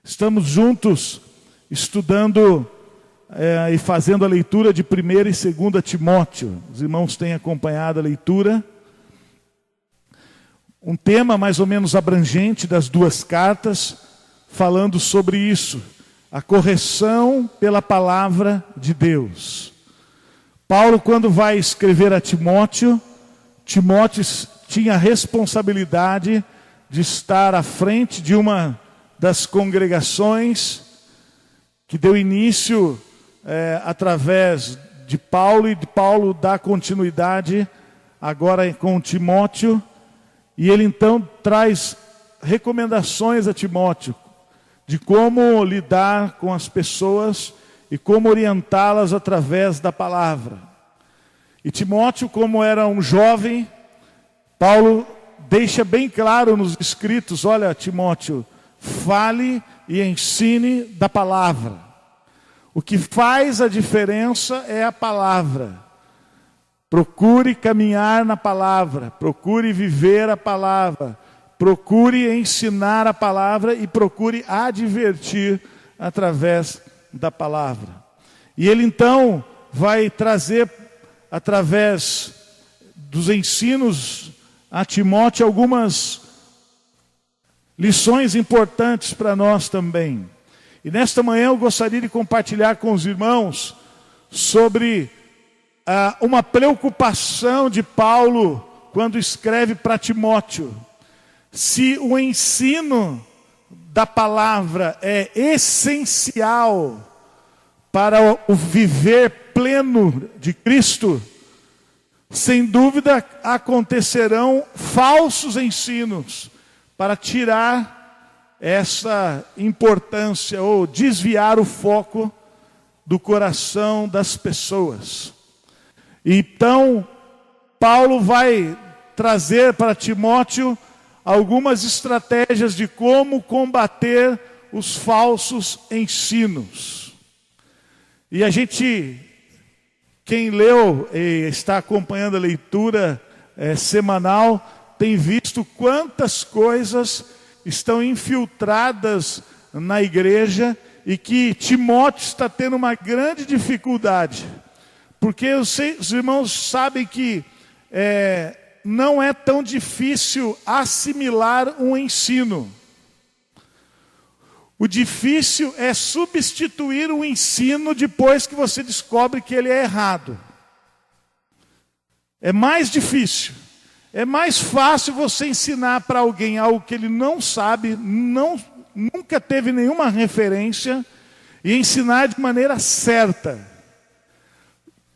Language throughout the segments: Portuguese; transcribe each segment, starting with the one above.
Estamos juntos estudando e fazendo a leitura de 1ª e 2ª Timóteo. Os irmãos têm acompanhado a leitura. Um tema mais ou menos abrangente das duas cartas, falando sobre isso, a correção pela palavra de Deus. Paulo, quando vai escrever a Timóteo, Timóteo tinha a responsabilidade de estar à frente de uma das congregações que deu início através de Paulo, e de Paulo dá continuidade agora com Timóteo, e ele então traz recomendações a Timóteo de como lidar com as pessoas e como orientá-las através da palavra. E Timóteo, como era um jovem, Paulo deixa bem claro nos escritos: olha, Timóteo, fale e ensine da palavra. O que faz a diferença é a palavra. Procure caminhar na palavra, procure viver a palavra, procure ensinar a palavra e procure advertir através da palavra. E ele então vai trazer, através dos ensinos a Timóteo, algumas lições importantes para nós também. E nesta manhã eu gostaria de compartilhar com os irmãos sobre uma preocupação de Paulo quando escreve para Timóteo. Se o ensino da palavra é essencial para o viver pleno de Cristo, sem dúvida acontecerão falsos ensinos para tirar essa importância ou desviar o foco do coração das pessoas. Então, Paulo vai trazer para Timóteo algumas estratégias de como combater os falsos ensinos. E a gente, quem leu e está acompanhando a leitura semanal, tem visto quantas coisas estão infiltradas na igreja e que Timóteo está tendo uma grande dificuldade. Porque os irmãos sabem que não é tão difícil assimilar um ensino. O difícil é substituir o ensino depois que você descobre que ele é errado. É mais difícil. É mais fácil você ensinar para alguém algo que ele não sabe, nunca teve nenhuma referência, e ensinar de maneira certa.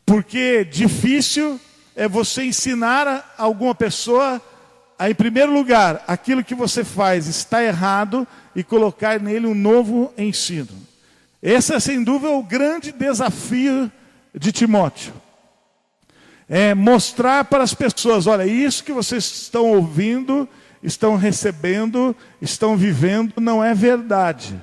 Porque difícil é você ensinar a alguma pessoa a, em primeiro lugar, aquilo que você faz está errado e colocar nele um novo ensino. Esse, sem dúvida, é o grande desafio de Timóteo. É mostrar para as pessoas: olha, isso que vocês estão ouvindo, estão recebendo, estão vivendo, não é verdade.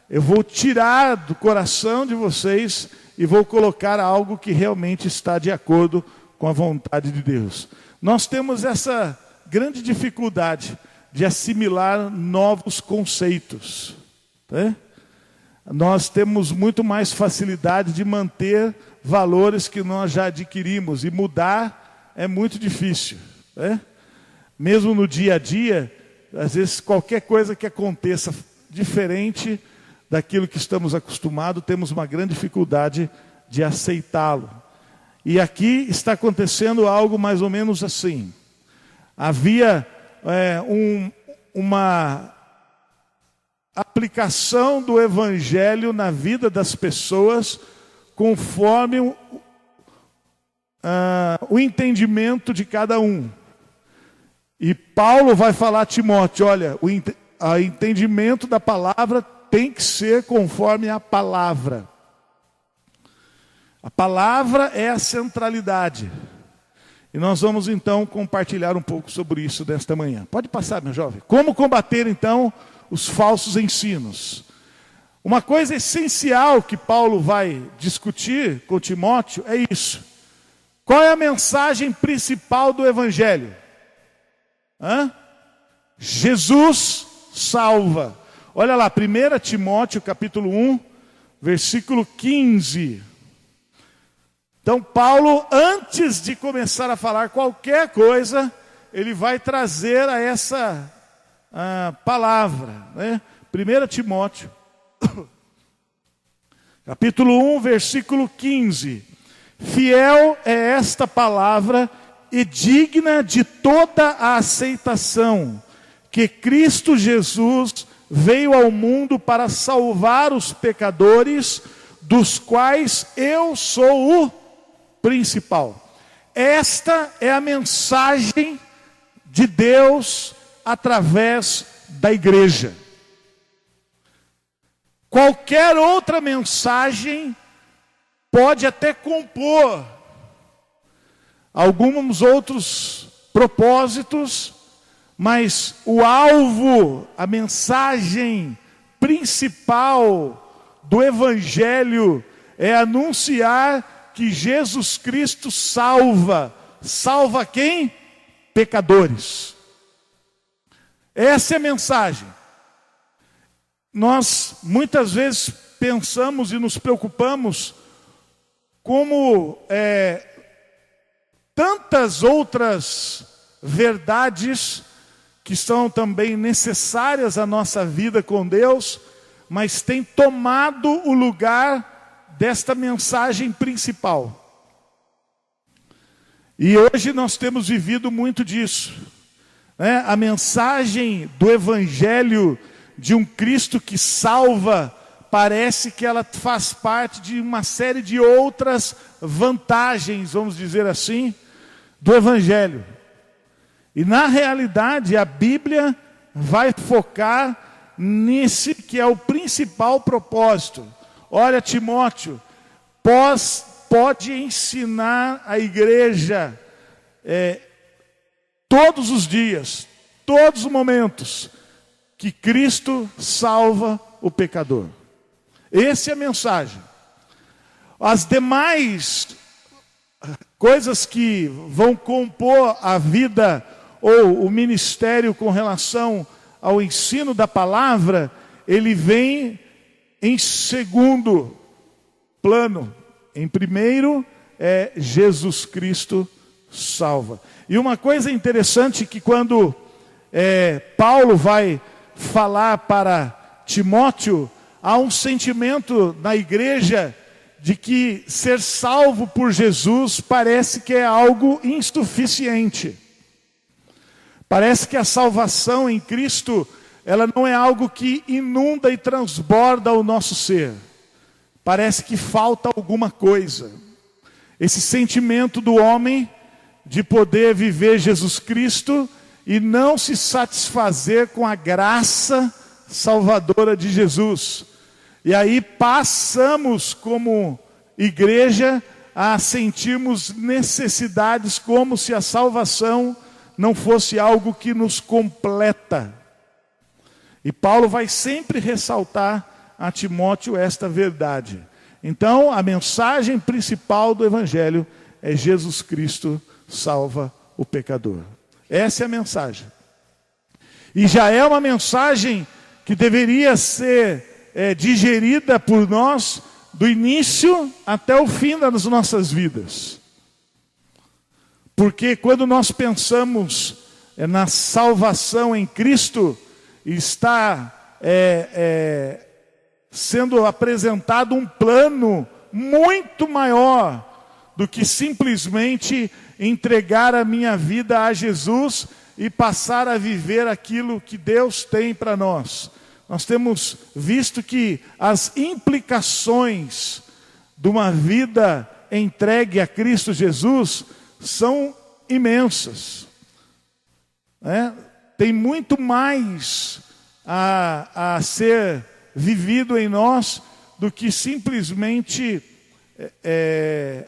Eu vou tirar do coração de vocês e vou colocar algo que realmente está de acordo com a vontade de Deus. Nós temos essa grande dificuldade de assimilar novos conceitos. Né? Nós temos muito mais facilidade de manter valores que nós já adquirimos, e mudar é muito difícil. Né? Mesmo no dia a dia, às vezes qualquer coisa que aconteça diferente daquilo que estamos acostumados, temos uma grande dificuldade de aceitá-lo. E aqui está acontecendo algo mais ou menos assim. Havia uma aplicação do evangelho na vida das pessoas conforme o entendimento de cada um. E Paulo vai falar a Timóteo: olha, o entendimento da palavra tem que ser conforme a palavra. A palavra é a centralidade. E nós vamos então compartilhar um pouco sobre isso nesta manhã. Pode passar, meu jovem. Como combater então os falsos ensinos? Uma coisa essencial que Paulo vai discutir com Timóteo é isso. Qual é a mensagem principal do evangelho? Jesus salva. Olha lá, 1 Timóteo capítulo 1, versículo 15. Então Paulo, antes de começar a falar qualquer coisa, ele vai trazer a essa palavra, né? 1 Timóteo, capítulo 1, versículo 15. Fiel é esta palavra e digna de toda a aceitação, que Cristo Jesus veio ao mundo para salvar os pecadores, dos quais eu sou o principal. Esta é a mensagem de Deus através da igreja. Qualquer outra mensagem pode até compor alguns outros propósitos, mas o alvo, a mensagem principal do Evangelho é anunciar que Jesus Cristo salva. Salva quem? Pecadores. Essa é a mensagem. Nós muitas vezes pensamos e nos preocupamos como tantas outras verdades que são também necessárias à nossa vida com Deus, mas tem tomado o lugar desta mensagem principal. E hoje nós temos vivido muito disso, né? A mensagem do Evangelho de um Cristo que salva, parece que ela faz parte de uma série de outras vantagens, vamos dizer assim, do Evangelho. E na realidade a Bíblia vai focar nesse que é o principal propósito. Olha, Timóteo, pode ensinar a igreja todos os dias, todos os momentos, que Cristo salva o pecador. Essa é a mensagem. As demais coisas que vão compor a vida ou o ministério com relação ao ensino da palavra, ele vem em segundo plano. Em primeiro é Jesus Cristo salva. E uma coisa interessante que quando Paulo vai falar para Timóteo, há um sentimento na igreja de que ser salvo por Jesus parece que é algo insuficiente. Parece que a salvação em Cristo, ela não é algo que inunda e transborda o nosso ser. Parece que falta alguma coisa. Esse sentimento do homem de poder viver Jesus Cristo e não se satisfazer com a graça salvadora de Jesus. E aí passamos como igreja a sentirmos necessidades como se a salvação não fosse algo que nos completa. E Paulo vai sempre ressaltar a Timóteo esta verdade. Então, a mensagem principal do Evangelho é Jesus Cristo salva o pecador. Essa é a mensagem. E já é uma mensagem que deveria ser digerida por nós do início até o fim das nossas vidas. Porque quando nós pensamos na salvação em Cristo, está sendo apresentado um plano muito maior do que simplesmente entregar a minha vida a Jesus e passar a viver aquilo que Deus tem para nós. Nós temos visto que as implicações de uma vida entregue a Cristo Jesus são imensas. Tem muito mais a ser vivido em nós do que simplesmente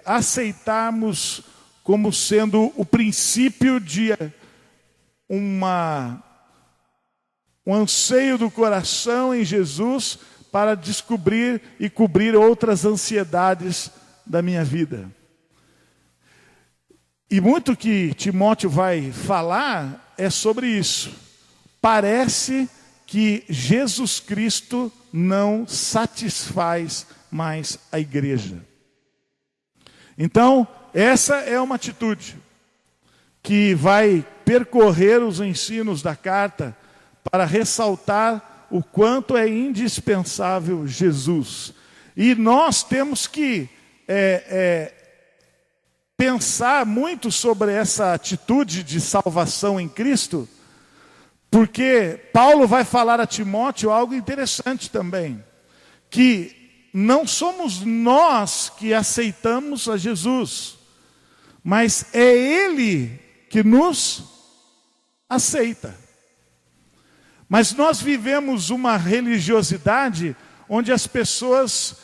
aceitarmos como sendo o princípio de um anseio do coração em Jesus para descobrir e cobrir outras ansiedades da minha vida. E muito que Timóteo vai falar é sobre isso. Parece que Jesus Cristo não satisfaz mais a igreja. Então, essa é uma atitude que vai percorrer os ensinos da carta para ressaltar o quanto é indispensável Jesus. E nós temos que pensar muito sobre essa atitude de salvação em Cristo, porque Paulo vai falar a Timóteo algo interessante também, que não somos nós que aceitamos a Jesus, mas é Ele que nos aceita. Mas nós vivemos uma religiosidade onde as pessoas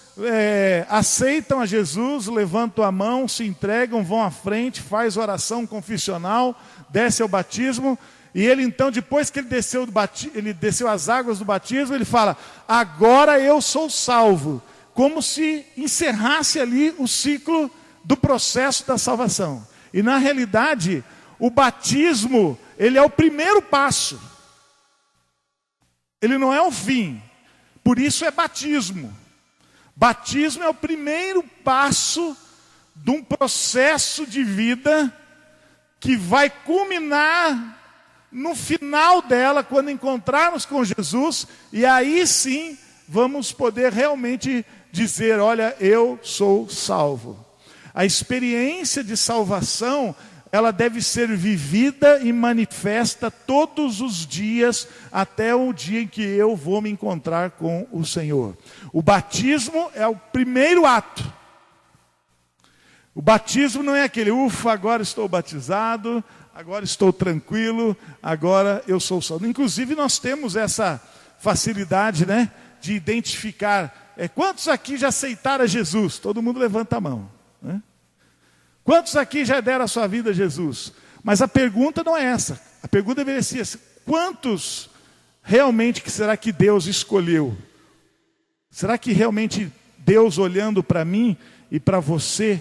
aceitam a Jesus, levantam a mão, se entregam, vão à frente, faz oração confissional, desce ao batismo, e ele então, depois que ele desceu as águas do batismo, ele fala: agora eu sou salvo, como se encerrasse ali o ciclo do processo da salvação. E na realidade, o batismo, ele é o primeiro passo, ele não é o fim, por isso é batismo. Batismo é o primeiro passo de um processo de vida que vai culminar no final dela, quando encontrarmos com Jesus, e aí sim vamos poder realmente dizer: olha, eu sou salvo. A experiência de salvação, ela deve ser vivida e manifesta todos os dias, até o dia em que eu vou me encontrar com o Senhor. O batismo é o primeiro ato. O batismo não é aquele: ufa, agora estou batizado, agora estou tranquilo, agora eu sou salvo. Inclusive nós temos essa facilidade, né, de identificar. Quantos aqui já aceitaram a Jesus? Todo mundo levanta a mão, né? Quantos aqui já deram a sua vida a Jesus? Mas a pergunta não é essa. A pergunta deveria ser: quantos realmente que será que Deus escolheu? Será que realmente Deus, olhando para mim e para você,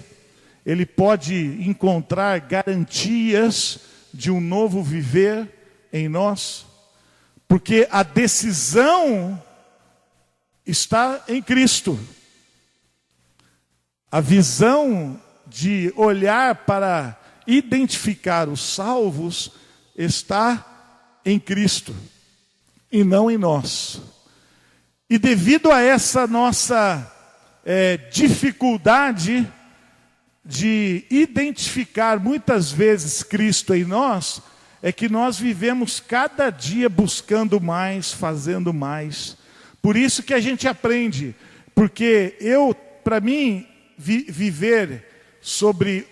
Ele pode encontrar garantias de um novo viver em nós? Porque a decisão está em Cristo. A visão de olhar para identificar os salvos está em Cristo e não em nós. E devido a essa nossa dificuldade de identificar muitas vezes Cristo em nós, é que nós vivemos cada dia buscando mais, fazendo mais. Por isso que a gente aprende, porque para mim, viver sobre,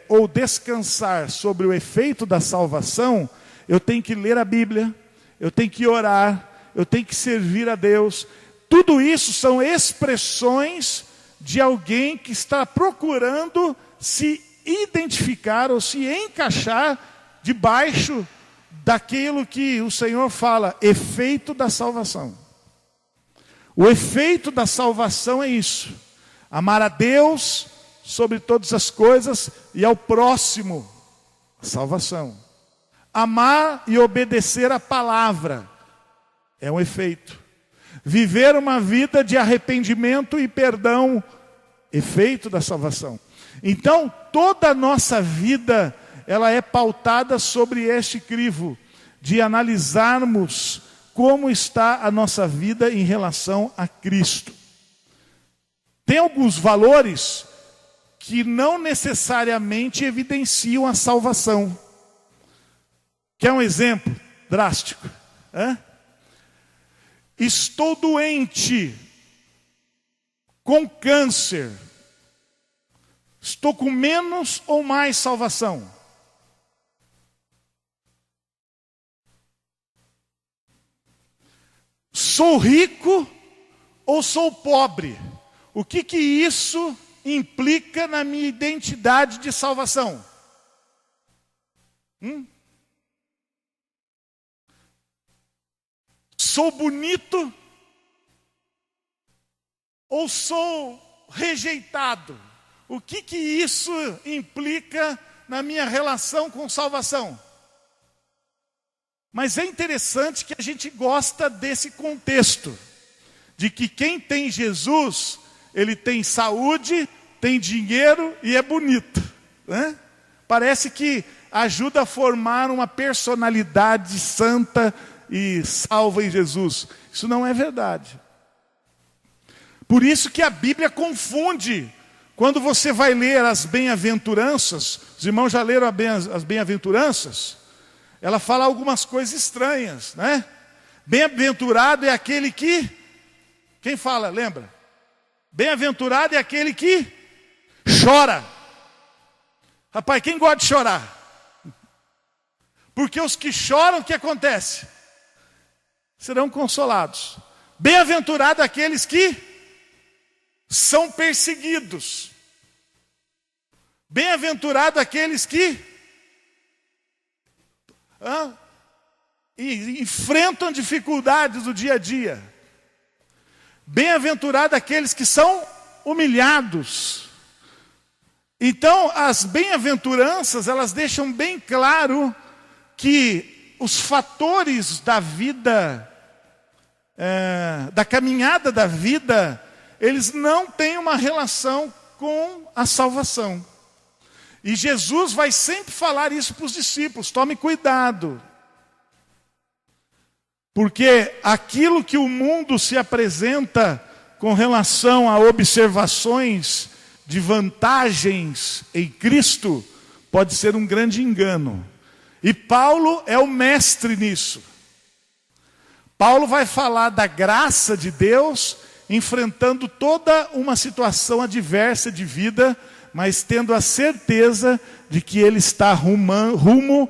ou descansar sobre o efeito da salvação, eu tenho que ler a Bíblia, eu tenho que orar, eu tenho que servir a Deus. Tudo isso são expressões de alguém que está procurando se identificar ou se encaixar debaixo daquilo que o Senhor fala, efeito da salvação. O efeito da salvação é isso: amar a Deus sobre todas as coisas e ao próximo, salvação. Amar e obedecer a palavra é um efeito. Viver uma vida de arrependimento e perdão, efeito da salvação. Então, toda a nossa vida, ela é pautada sobre este crivo, de analisarmos como está a nossa vida em relação a Cristo. Tem alguns valores que não necessariamente evidenciam a salvação. Quer um exemplo drástico? Estou doente, com câncer. Estou com menos ou mais salvação? Sou rico ou sou pobre? O que isso implica na minha identidade de salvação? Sou bonito ou sou rejeitado? O que isso implica na minha relação com salvação? Mas é interessante que a gente gosta desse contexto, de que quem tem Jesus, ele tem saúde, tem dinheiro e é bonito, né? Parece que ajuda a formar uma personalidade santa e salva em Jesus. Isso não é verdade. Por isso que a Bíblia confunde. Quando você vai ler as bem-aventuranças, os irmãos já leram as bem-aventuranças? Ela fala algumas coisas estranhas, né? Bem-aventurado é aquele que... Quem fala, lembra? Bem-aventurado é aquele que chora. Rapaz, quem gosta de chorar? Porque os que choram, o que acontece? Serão consolados. Bem-aventurado aqueles que são perseguidos. Bem-aventurado aqueles que enfrentam dificuldades do dia a dia. Bem-aventurado aqueles que são humilhados. Então, as bem-aventuranças, elas deixam bem claro que os fatores da vida, da caminhada da vida, eles não têm uma relação com a salvação. E Jesus vai sempre falar isso para os discípulos: tome cuidado. Porque aquilo que o mundo se apresenta com relação a observações de vantagens em Cristo, pode ser um grande engano. E Paulo é o mestre nisso. Paulo vai falar da graça de Deus, enfrentando toda uma situação adversa de vida, mas tendo a certeza de que ele está rumo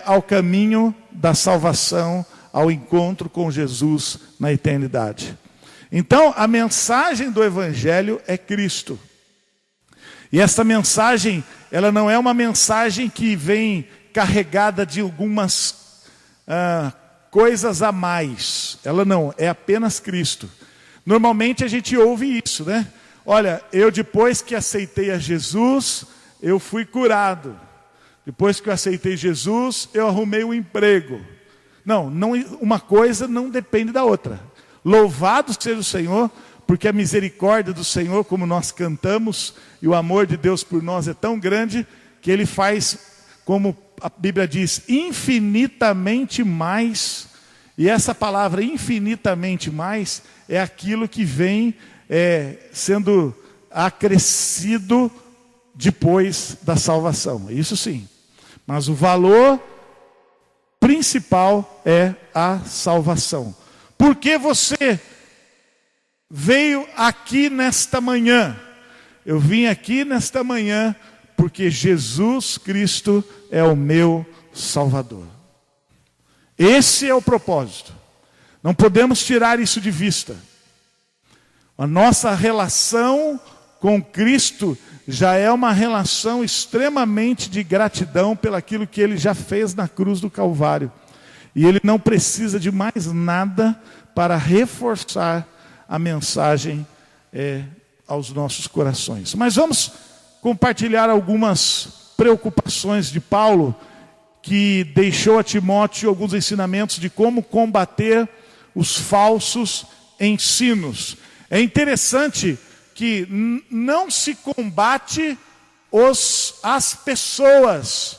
ao caminho da salvação, ao encontro com Jesus na eternidade. Então, a mensagem do Evangelho é Cristo. E essa mensagem, ela não é uma mensagem que vem carregada de algumas coisas a mais. Ela não, é apenas Cristo. Normalmente a gente ouve isso, né? Olha, eu depois que aceitei a Jesus, eu fui curado. Depois que eu aceitei Jesus, eu arrumei um emprego. Não, uma coisa não depende da outra. Louvado seja o Senhor, porque a misericórdia do Senhor, como nós cantamos, e o amor de Deus por nós é tão grande, que Ele faz, como a Bíblia diz, infinitamente mais. E essa palavra infinitamente mais é aquilo que vem sendo acrescido depois da salvação. Isso sim. Mas o valor principal é a salvação. Por que você veio aqui nesta manhã? Eu vim aqui nesta manhã porque Jesus Cristo é o meu Salvador. Esse é o propósito. Não podemos tirar isso de vista. A nossa relação com Cristo já é uma relação extremamente de gratidão pelaquilo que Ele já fez na cruz do Calvário. E Ele não precisa de mais nada para reforçar a mensagem aos nossos corações. Mas vamos compartilhar algumas preocupações de Paulo, que deixou a Timóteo alguns ensinamentos de como combater os falsos ensinos. É interessante que não se combate as pessoas,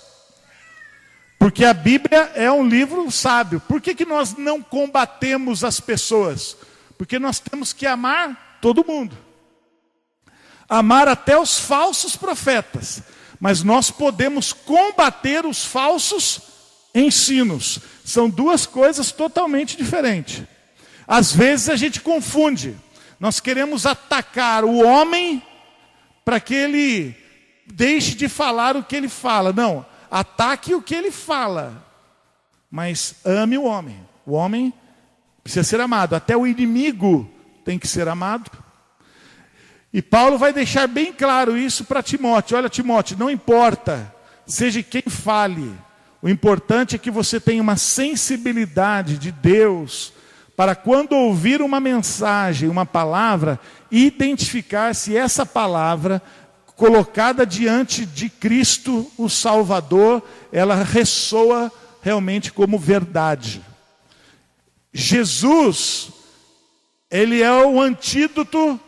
porque a Bíblia é um livro sábio. Por que nós não combatemos as pessoas? Porque nós temos que amar todo mundo. Amar até os falsos profetas. Mas nós podemos combater os falsos ensinos. São duas coisas totalmente diferentes. Às vezes a gente confunde. Nós queremos atacar o homem para que ele deixe de falar o que ele fala. Não, ataque o que ele fala, mas ame o homem. O homem precisa ser amado. Até o inimigo tem que ser amado. E Paulo vai deixar bem claro isso para Timóteo. Olha, Timóteo, não importa, seja quem fale. O importante é que você tenha uma sensibilidade de Deus, para quando ouvir uma mensagem, uma palavra, identificar se essa palavra, colocada diante de Cristo, o Salvador, ela ressoa realmente como verdade. Jesus, ele é o antídoto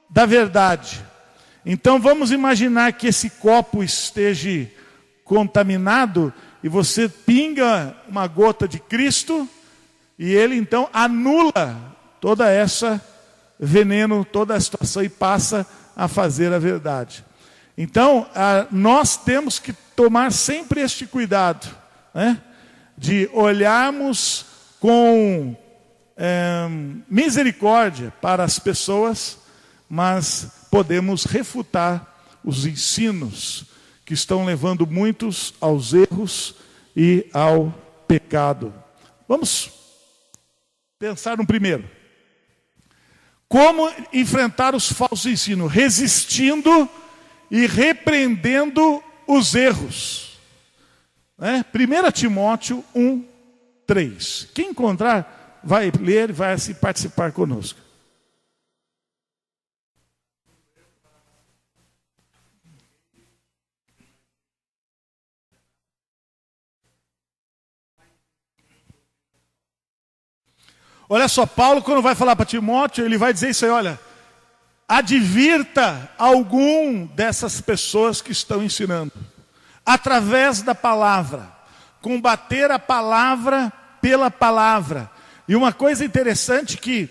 da verdade. Então vamos imaginar que esse copo esteja contaminado e você pinga uma gota de Cristo e ele então anula toda essa veneno, toda a situação e passa a fazer a verdade. Então nós temos que tomar sempre este cuidado, né? De olharmos com misericórdia para as pessoas, mas podemos refutar os ensinos que estão levando muitos aos erros e ao pecado. Vamos pensar no primeiro. Como enfrentar os falsos ensinos? Resistindo e repreendendo os erros. 1 Timóteo 1:3. Quem encontrar, vai ler e vai participar conosco. Olha só, Paulo, quando vai falar para Timóteo, ele vai dizer isso aí, olha, advirta algum dessas pessoas que estão ensinando, através da palavra, combater a palavra pela palavra. E uma coisa interessante que,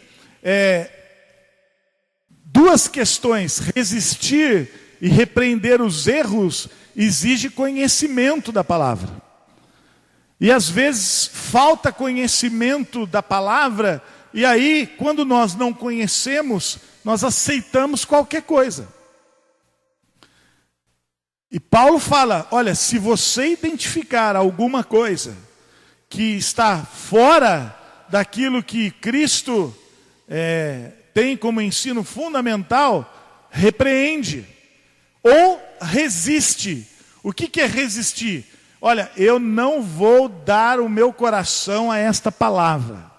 duas questões, resistir e repreender os erros, exige conhecimento da palavra. E às vezes falta conhecimento da palavra, e aí quando nós não conhecemos, nós aceitamos qualquer coisa. E Paulo fala, olha, se você identificar alguma coisa que está fora daquilo que Cristo tem como ensino fundamental, repreende ou resiste. O que é resistir? Olha, eu não vou dar o meu coração a esta palavra.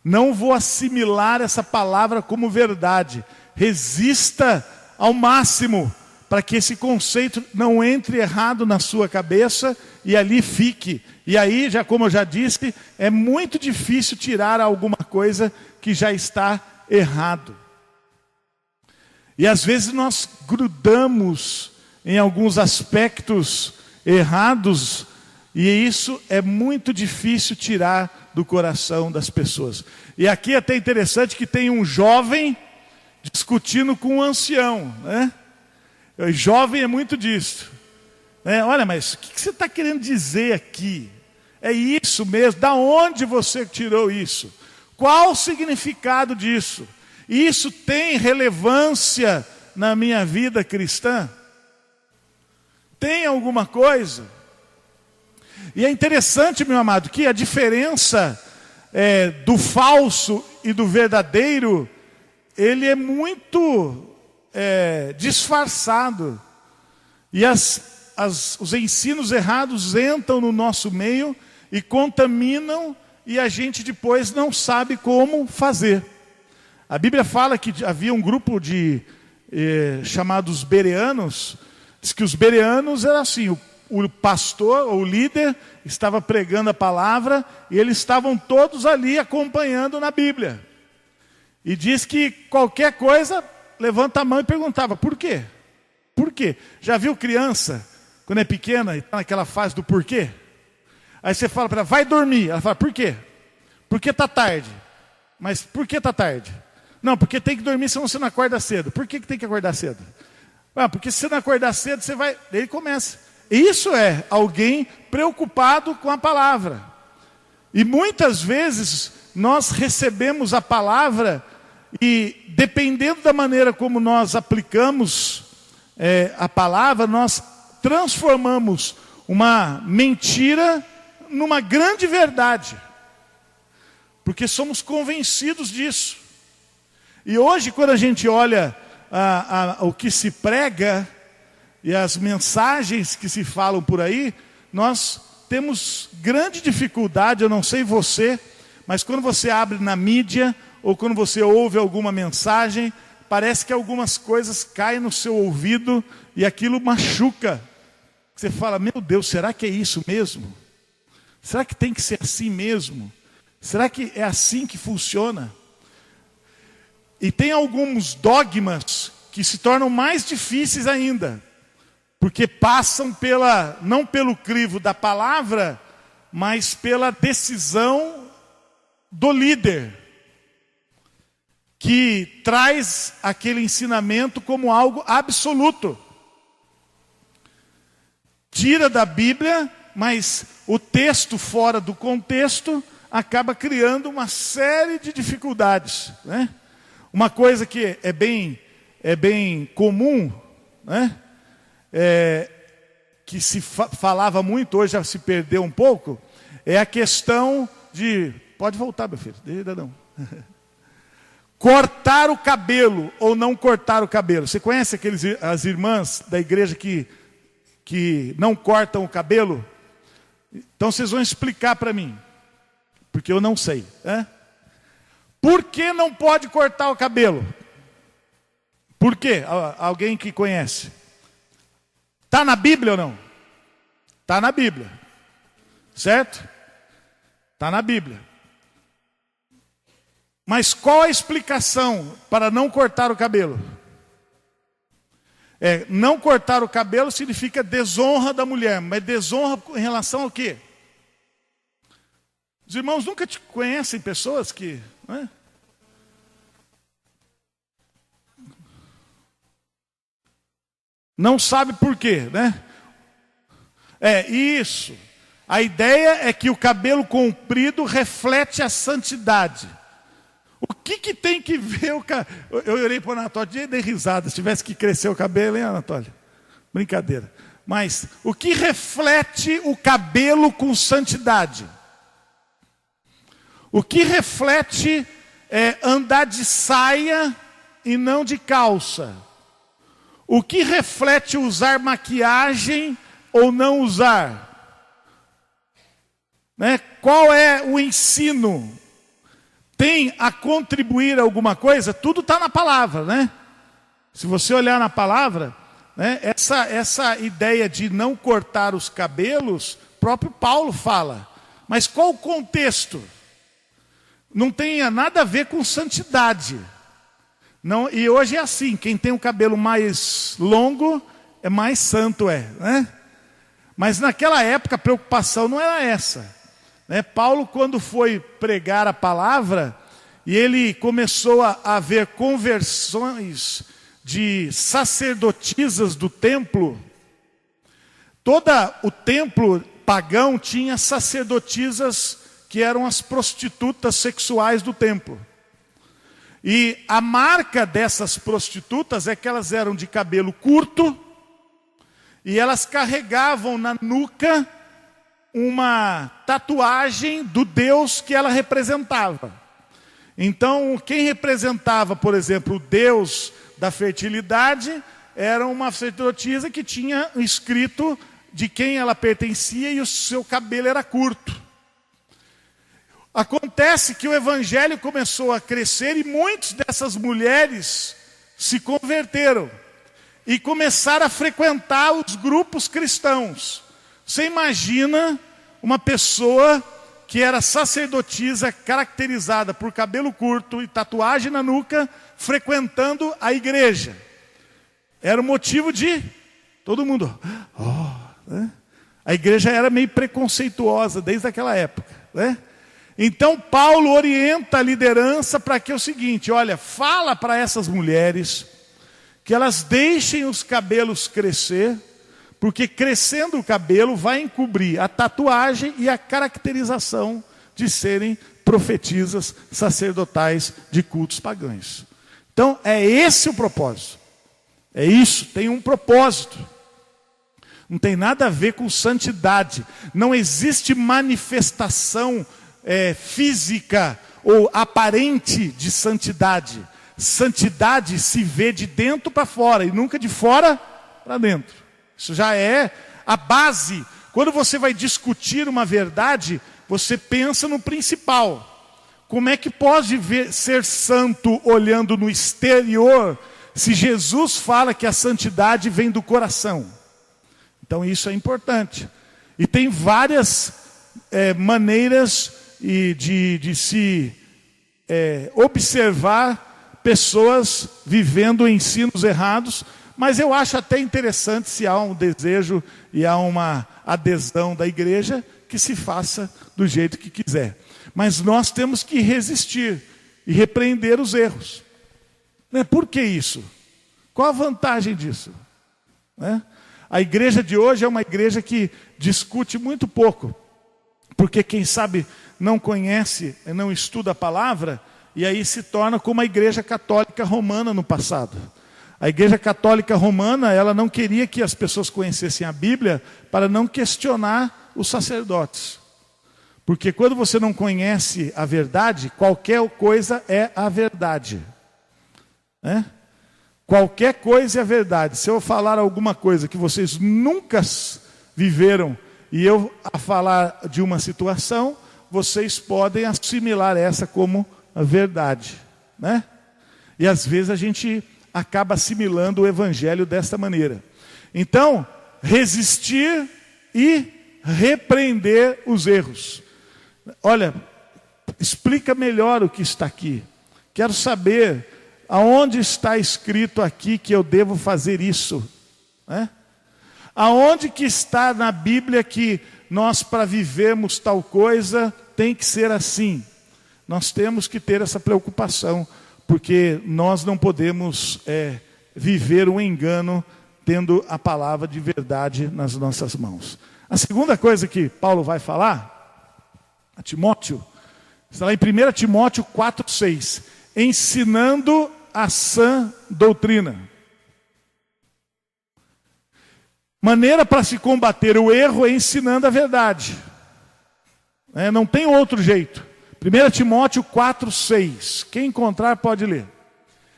Não vou assimilar essa palavra como verdade. Resista ao máximo para que esse conceito não entre errado na sua cabeça e ali fique. E aí, como eu já disse, é muito difícil tirar alguma coisa que já está errado. E às vezes nós grudamos em alguns aspectos errados, e isso é muito difícil tirar do coração das pessoas. E aqui é até interessante que tem um jovem discutindo com um ancião, né? O jovem é muito disso, né? Olha, mas o que você está querendo dizer aqui? É isso mesmo? Da onde você tirou isso? Qual o significado disso? Isso tem relevância na minha vida cristã? Tem alguma coisa? E é interessante, meu amado, que a diferença do falso e do verdadeiro, ele é muito disfarçado. E os ensinos errados entram no nosso meio e contaminam, e a gente depois não sabe como fazer. A Bíblia fala que havia um grupo chamados bereanos. Diz que os bereanos eram assim, o pastor ou o líder estava pregando a palavra e eles estavam todos ali acompanhando na Bíblia. E diz que qualquer coisa, levanta a mão e perguntava, por quê? Por quê? Já viu criança, quando é pequena e está naquela fase do porquê? Aí você fala para ela, vai dormir. Ela fala, por quê? Porque está tarde. Mas por que está tarde? Não, porque tem que dormir, senão você não acorda cedo. Por que tem que acordar cedo? Porque se você não acordar cedo, você vai... Ele começa. Isso é alguém preocupado com a palavra. E muitas vezes nós recebemos a palavra e dependendo da maneira como nós aplicamos a palavra, nós transformamos uma mentira numa grande verdade. Porque somos convencidos disso. E hoje, quando a gente olha o que se prega e as mensagens que se falam por aí, nós temos grande dificuldade, eu não sei você, mas quando você abre na mídia ou quando você ouve alguma mensagem, parece que algumas coisas caem no seu ouvido e aquilo machuca. Você fala, meu Deus, será que é isso mesmo? Será que tem que ser assim mesmo? Será que é assim que funciona? E tem alguns dogmas que se tornam mais difíceis ainda, porque passam não pelo crivo da palavra, mas pela decisão do líder, que traz aquele ensinamento como algo absoluto. Tira da Bíblia, mas o texto fora do contexto acaba criando uma série de dificuldades, né? Uma coisa que é bem comum, né? Que se falava muito, hoje já se perdeu um pouco, é a questão de... Pode voltar, meu filho, deixa não. Cortar o cabelo ou não cortar o cabelo. Você conhece as irmãs da igreja que não cortam o cabelo? Então vocês vão explicar para mim, porque eu não sei, né? Por que não pode cortar o cabelo? Por quê? Alguém que conhece? Está na Bíblia ou não? Está na Bíblia. Certo? Está na Bíblia. Mas qual a explicação para não cortar o cabelo? Não cortar o cabelo significa desonra da mulher. Mas desonra em relação ao quê? Os irmãos nunca te conhecem pessoas que... Não sabe por quê, né? Isso. A ideia é que o cabelo comprido reflete a santidade. O que tem que ver o cabelo? Eu orei para o Anatólio, dei risada, se tivesse que crescer o cabelo, hein, Anatólio? Brincadeira. Mas o que reflete o cabelo com santidade? O que reflete andar de saia e não de calça? O que reflete usar maquiagem ou não usar? Né? Qual é o ensino? Tem a contribuir alguma coisa? Tudo está na palavra, né? Se você olhar na palavra, né, essa ideia de não cortar os cabelos, próprio Paulo fala. Mas qual o contexto? Não tem nada a ver com santidade. Não, e hoje é assim, quem tem o cabelo mais longo é mais santo, né? Mas naquela época a preocupação não era essa, né? Paulo, quando foi pregar a palavra, e ele começou a ver conversões de sacerdotisas do templo, todo o templo pagão tinha sacerdotisas que eram as prostitutas sexuais do templo. E a marca dessas prostitutas é que elas eram de cabelo curto e elas carregavam na nuca uma tatuagem do Deus que ela representava. Então, quem representava, por exemplo, o Deus da fertilidade, era uma sacerdotisa que tinha escrito de quem ela pertencia e o seu cabelo era curto. Acontece que o evangelho começou a crescer e muitas dessas mulheres se converteram e começaram a frequentar os grupos cristãos. Você imagina uma pessoa que era sacerdotisa, caracterizada por cabelo curto e tatuagem na nuca, frequentando a igreja. Era o motivo de todo mundo... né? A igreja era meio preconceituosa desde aquela época, né? Então Paulo orienta a liderança para que é o seguinte: olha, fala para essas mulheres que elas deixem os cabelos crescer, porque crescendo o cabelo vai encobrir a tatuagem e a caracterização de serem profetisas sacerdotais de cultos pagãos. Então é esse o propósito. É isso, tem um propósito. Não tem nada a ver com santidade. Não existe manifestação física ou aparente de santidade. Santidade se vê de dentro para fora e nunca de fora para dentro. Isso já é a base. Quando você vai discutir uma verdade, você pensa no principal. Como é que pode ser santo olhando no exterior, se Jesus fala que a santidade vem do coração? Então isso é importante. E tem várias maneiras de se observar pessoas vivendo ensinos errados, mas eu acho até interessante, se há um desejo e há uma adesão da igreja, que se faça do jeito que quiser. Mas nós temos que resistir e repreender os erros. Por que isso? Qual a vantagem disso? A igreja de hoje é uma igreja que discute muito pouco, porque quem sabe não conhece, não estuda a palavra, e aí se torna como a igreja católica romana no passado. A igreja católica romana, ela não queria que as pessoas conhecessem a Bíblia para não questionar os sacerdotes. Porque quando você não conhece a verdade, qualquer coisa é a verdade. Qualquer coisa é a verdade. Se eu falar alguma coisa que vocês nunca viveram e eu a falar de uma situação, vocês podem assimilar essa como a verdade. E às vezes a gente acaba assimilando o evangelho desta maneira. Então, resistir e repreender os erros. Olha, explica melhor o que está aqui. Quero saber aonde está escrito aqui que eu devo fazer isso. Aonde que está na Bíblia que nós, para vivermos tal coisa, tem que ser assim? Nós temos que ter essa preocupação, porque nós não podemos viver um engano tendo a palavra de verdade nas nossas mãos. A segunda coisa que Paulo vai falar a Timóteo, está lá em 1 Timóteo 4,6, ensinando a sã doutrina. Maneira para se combater o erro é ensinando a verdade. Não tem outro jeito. 1 Timóteo 4,6. Quem encontrar pode ler.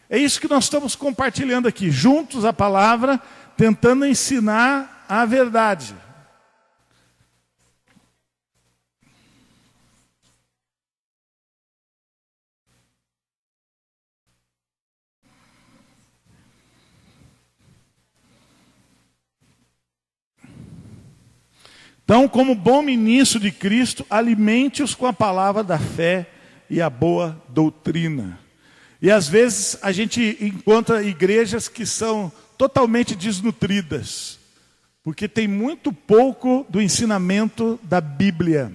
É isso que nós estamos compartilhando aqui. Juntos a palavra, tentando ensinar a verdade. Então, como bom ministro de Cristo, alimente-os com a palavra da fé e a boa doutrina. E às vezes a gente encontra igrejas que são totalmente desnutridas, porque tem muito pouco do ensinamento da Bíblia.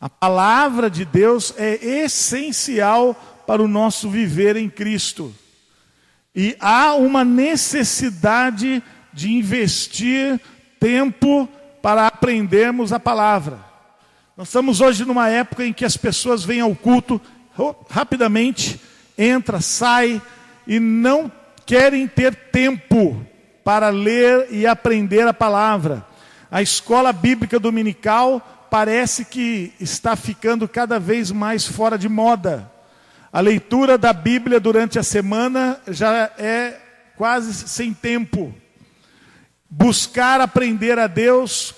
A palavra de Deus é essencial para o nosso viver em Cristo. E há uma necessidade de investir tempo para aprendermos a palavra. Nós estamos hoje numa época em que as pessoas vêm ao culto rapidamente, entra, sai e não querem ter tempo para ler e aprender a palavra. A escola bíblica dominical parece que está ficando cada vez mais fora de moda. A leitura da Bíblia durante a semana já é quase sem tempo. Buscar aprender a Deus,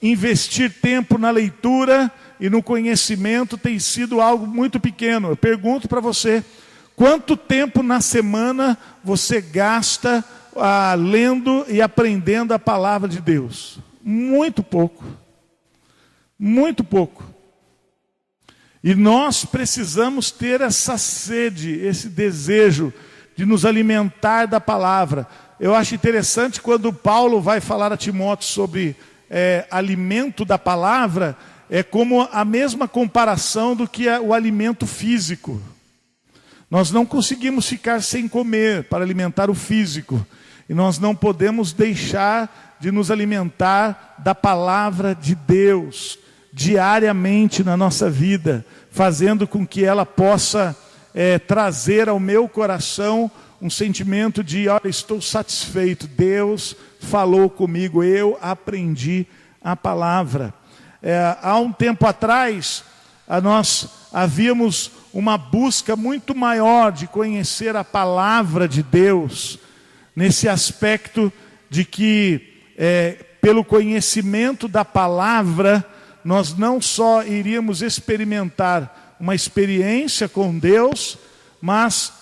investir tempo na leitura e no conhecimento tem sido algo muito pequeno. Eu pergunto para você, quanto tempo na semana você gasta lendo e aprendendo a palavra de Deus? Muito pouco. Muito pouco. E nós precisamos ter essa sede, esse desejo de nos alimentar da palavra. Eu acho interessante quando Paulo vai falar a Timóteo sobre alimento da palavra, é como a mesma comparação do que o alimento físico. Nós não conseguimos ficar sem comer para alimentar o físico. E nós não podemos deixar de nos alimentar da palavra de Deus diariamente na nossa vida, fazendo com que ela possa trazer ao meu coração um sentimento de, olha, estou satisfeito, Deus falou comigo, eu aprendi a palavra. Há um tempo atrás, nós havíamos uma busca muito maior de conhecer a palavra de Deus, nesse aspecto de que, pelo conhecimento da palavra, nós não só iríamos experimentar uma experiência com Deus, mas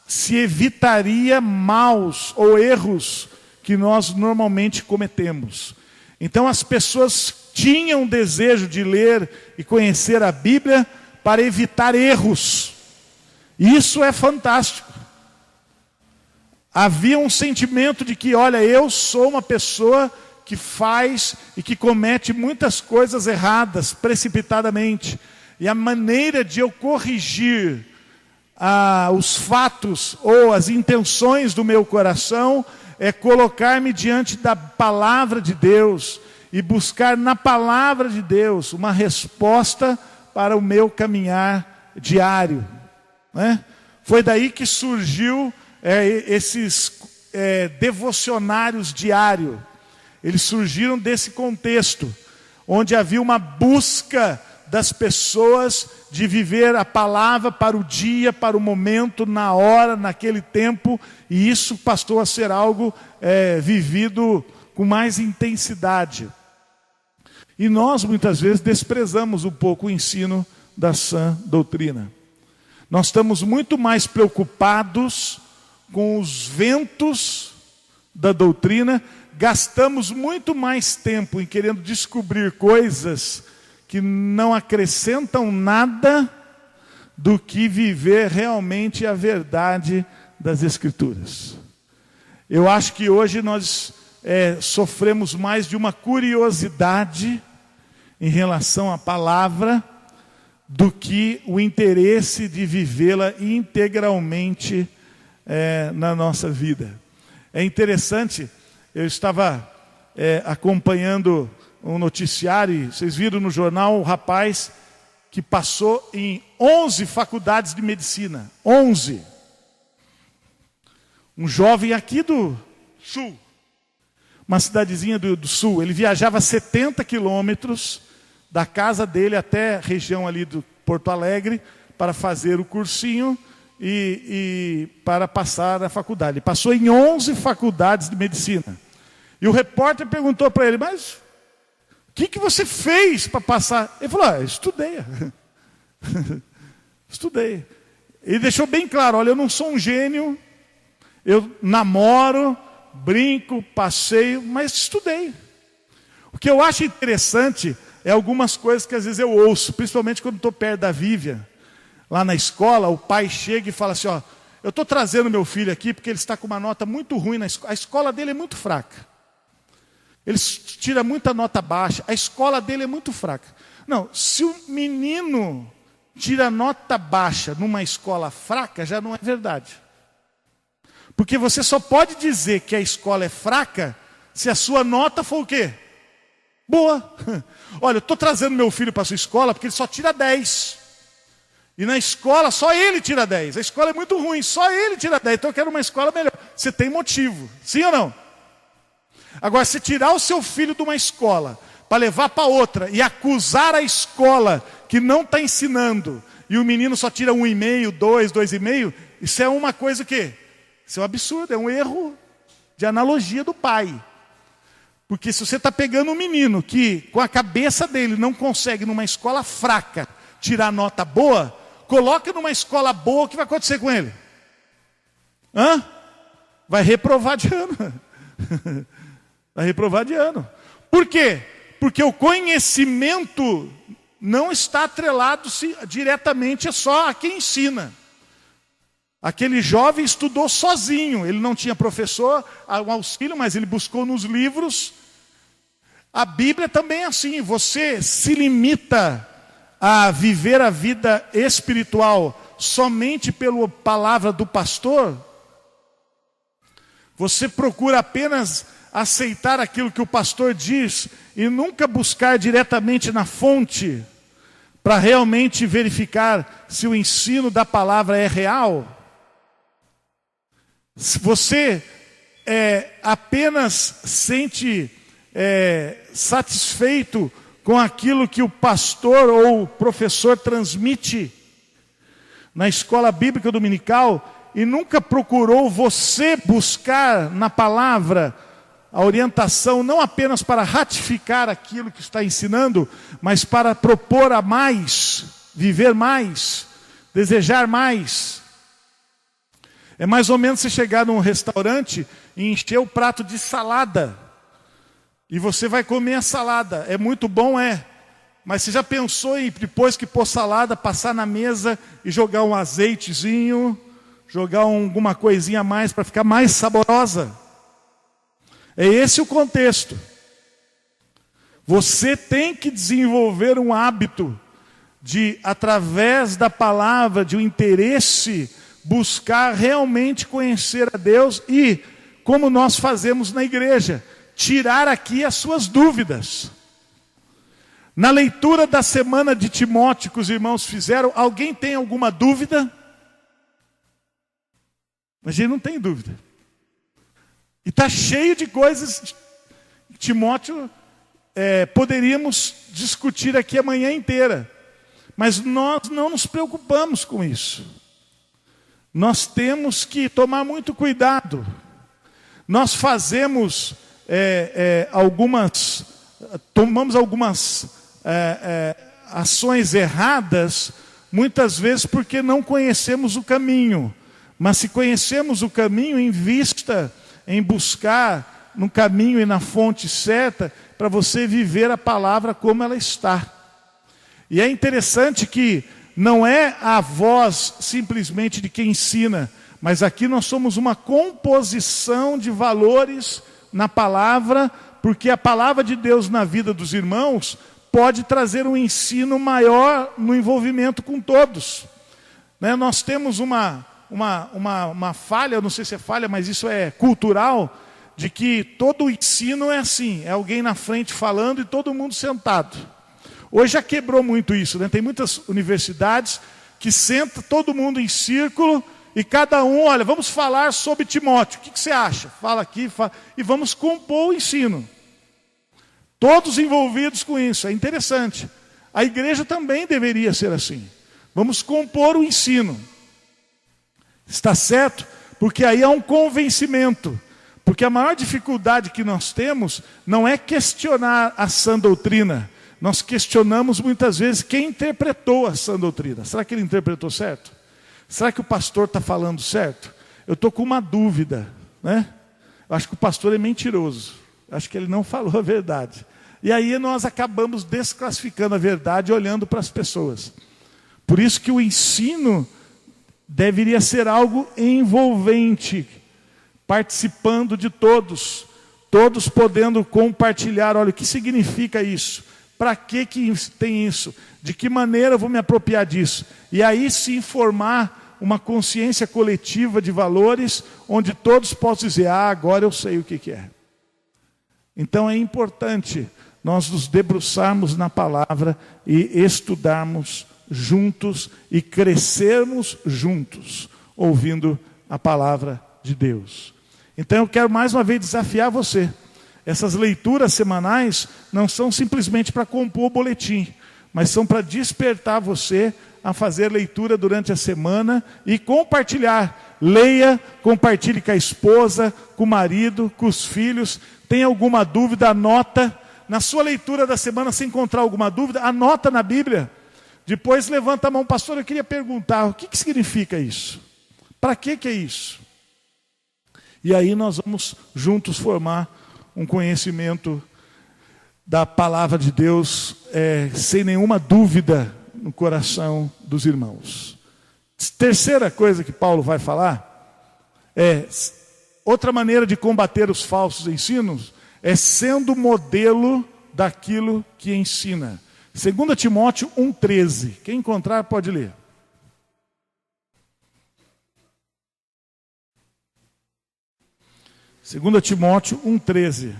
se evitaria maus ou erros que nós normalmente cometemos. Então as pessoas tinha um desejo de ler e conhecer a Bíblia para evitar erros. Isso é fantástico. Havia um sentimento de que, olha, eu sou uma pessoa que faz e que comete muitas coisas erradas, precipitadamente. E a maneira de eu corrigir os fatos ou as intenções do meu coração é colocar-me diante da palavra de Deus e buscar na palavra de Deus uma resposta para o meu caminhar diário, né? Foi daí que surgiu esses devocionários diários. Eles surgiram desse contexto, onde havia uma busca das pessoas de viver a palavra para o dia, para o momento, na hora, naquele tempo, e isso passou a ser algo vivido com mais intensidade. E nós muitas vezes desprezamos um pouco o ensino da sã doutrina. Nós estamos muito mais preocupados com os ventos da doutrina, gastamos muito mais tempo em querendo descobrir coisas que não acrescentam nada do que viver realmente a verdade das Escrituras. Eu acho que hoje nós sofremos mais de uma curiosidade em relação à palavra do que o interesse de vivê-la integralmente na nossa vida. É interessante, eu estava acompanhando um noticiário, e vocês viram no jornal o rapaz que passou em 11 faculdades de medicina. 11. Um jovem aqui do sul, uma cidadezinha do sul. Ele viajava 70 quilômetros da casa dele até a região ali do Porto Alegre para fazer o cursinho e para passar a faculdade. Ele passou em 11 faculdades de medicina. E o repórter perguntou para ele, mas o que você fez para passar? Ele falou, estudei. Estudei. Ele deixou bem claro, olha, eu não sou um gênio, eu namoro, brinco, passeio, mas estudei. O que eu acho interessante é algumas coisas que às vezes eu ouço, principalmente quando estou perto da Vivian. Lá na escola, o pai chega e fala assim, eu estou trazendo meu filho aqui porque ele está com uma nota muito ruim na escola. A escola dele é muito fraca. Ele tira muita nota baixa. A escola dele é muito fraca. Não, se o menino tira nota baixa numa escola fraca, já não é verdade. Porque você só pode dizer que a escola é fraca se a sua nota for o quê? Boa. Olha, eu estou trazendo meu filho para a sua escola porque ele só tira 10. E na escola só ele tira 10. A escola é muito ruim, só ele tira 10. Então eu quero uma escola melhor. Você tem motivo, sim ou não? Agora, se tirar o seu filho de uma escola para levar para outra e acusar a escola que não está ensinando, e o menino só tira 1,5, 2, 2,5, isso é uma coisa que? Isso é um absurdo, é um erro de analogia do pai. Porque se você está pegando um menino que com a cabeça dele não consegue numa escola fraca tirar nota boa, coloca numa escola boa, o que vai acontecer com ele? Vai reprovar de ano. Vai reprovar de ano. Por quê? Porque o conhecimento não está atrelado diretamente só a quem ensina. Aquele jovem estudou sozinho, ele não tinha professor, um auxílio, mas ele buscou nos livros. A Bíblia também é assim, você se limita a viver a vida espiritual somente pela palavra do pastor? Você procura apenas aceitar aquilo que o pastor diz e nunca buscar diretamente na fonte para realmente verificar se o ensino da palavra é real? Se você apenas sente satisfeito com aquilo que o pastor ou o professor transmite na escola bíblica dominical e nunca procurou você buscar na palavra a orientação não apenas para ratificar aquilo que está ensinando, mas para propor a mais, viver mais, desejar mais. É mais ou menos você chegar num restaurante e encher o prato de salada. E você vai comer a salada. É muito bom, é. Mas você já pensou em, depois que pôr salada, passar na mesa e jogar um azeitezinho, jogar alguma coisinha a mais para ficar mais saborosa? É esse o contexto. Você tem que desenvolver um hábito de, através da palavra, de um interesse, buscar realmente conhecer a Deus e, como nós fazemos na igreja, tirar aqui as suas dúvidas. Na leitura da semana de Timóteo que os irmãos fizeram, alguém tem alguma dúvida? Mas a gente não tem dúvida. E está cheio de coisas. Timóteo, poderíamos discutir aqui a manhã inteira. Mas nós não nos preocupamos com isso. Nós temos que tomar muito cuidado. Nós fazemos tomamos algumas ações erradas, muitas vezes porque não conhecemos o caminho. Mas se conhecemos o caminho, invista em buscar no caminho e na fonte certa, para você viver a palavra como ela está. E é interessante que não é a voz simplesmente de quem ensina, mas aqui nós somos uma composição de valores na palavra, porque a palavra de Deus na vida dos irmãos pode trazer um ensino maior no envolvimento com todos. Nós temos uma falha, não sei se é falha, mas isso é cultural, de que todo o ensino é assim, é alguém na frente falando e todo mundo sentado. Hoje já quebrou muito isso, né? Tem muitas universidades que senta todo mundo em círculo e cada um, olha, vamos falar sobre Timóteo, o que você acha? Fala aqui, e vamos compor o ensino. Todos envolvidos com isso, é interessante. A igreja também deveria ser assim. Vamos compor o ensino. Está certo? Porque aí há um convencimento. Porque a maior dificuldade que nós temos não é questionar a sã doutrina. Nós questionamos muitas vezes quem interpretou a sã doutrina. Será que ele interpretou certo? Será que o pastor está falando certo? Eu estou com uma dúvida, né? Eu acho que o pastor é mentiroso. Eu acho que ele não falou a verdade. E aí nós acabamos desclassificando a verdade olhando para as pessoas. Por isso que o ensino deveria ser algo envolvente, participando de todos, todos podendo compartilhar. Olha, o que significa isso? Para que tem isso? De que maneira eu vou me apropriar disso? E aí se formar uma consciência coletiva de valores, onde todos possam dizer, agora eu sei o que é. Então é importante nós nos debruçarmos na palavra e estudarmos juntos e crescermos juntos, ouvindo a palavra de Deus. Então eu quero mais uma vez desafiar você. Essas leituras semanais não são simplesmente para compor o boletim, mas são para despertar você a fazer leitura durante a semana e compartilhar. Leia, compartilhe com a esposa, com o marido, com os filhos. Tem alguma dúvida, anota. Na sua leitura da semana, se encontrar alguma dúvida, anota na Bíblia. Depois levanta a mão, pastor, eu queria perguntar, o que significa isso? Para que é isso? E aí nós vamos juntos formar um conhecimento da palavra de Deus, sem nenhuma dúvida no coração dos irmãos. Terceira coisa que Paulo vai falar, outra maneira de combater os falsos ensinos, é sendo modelo daquilo que ensina. 2 Timóteo 1,13. Quem encontrar pode ler. Segunda Timóteo 1,13.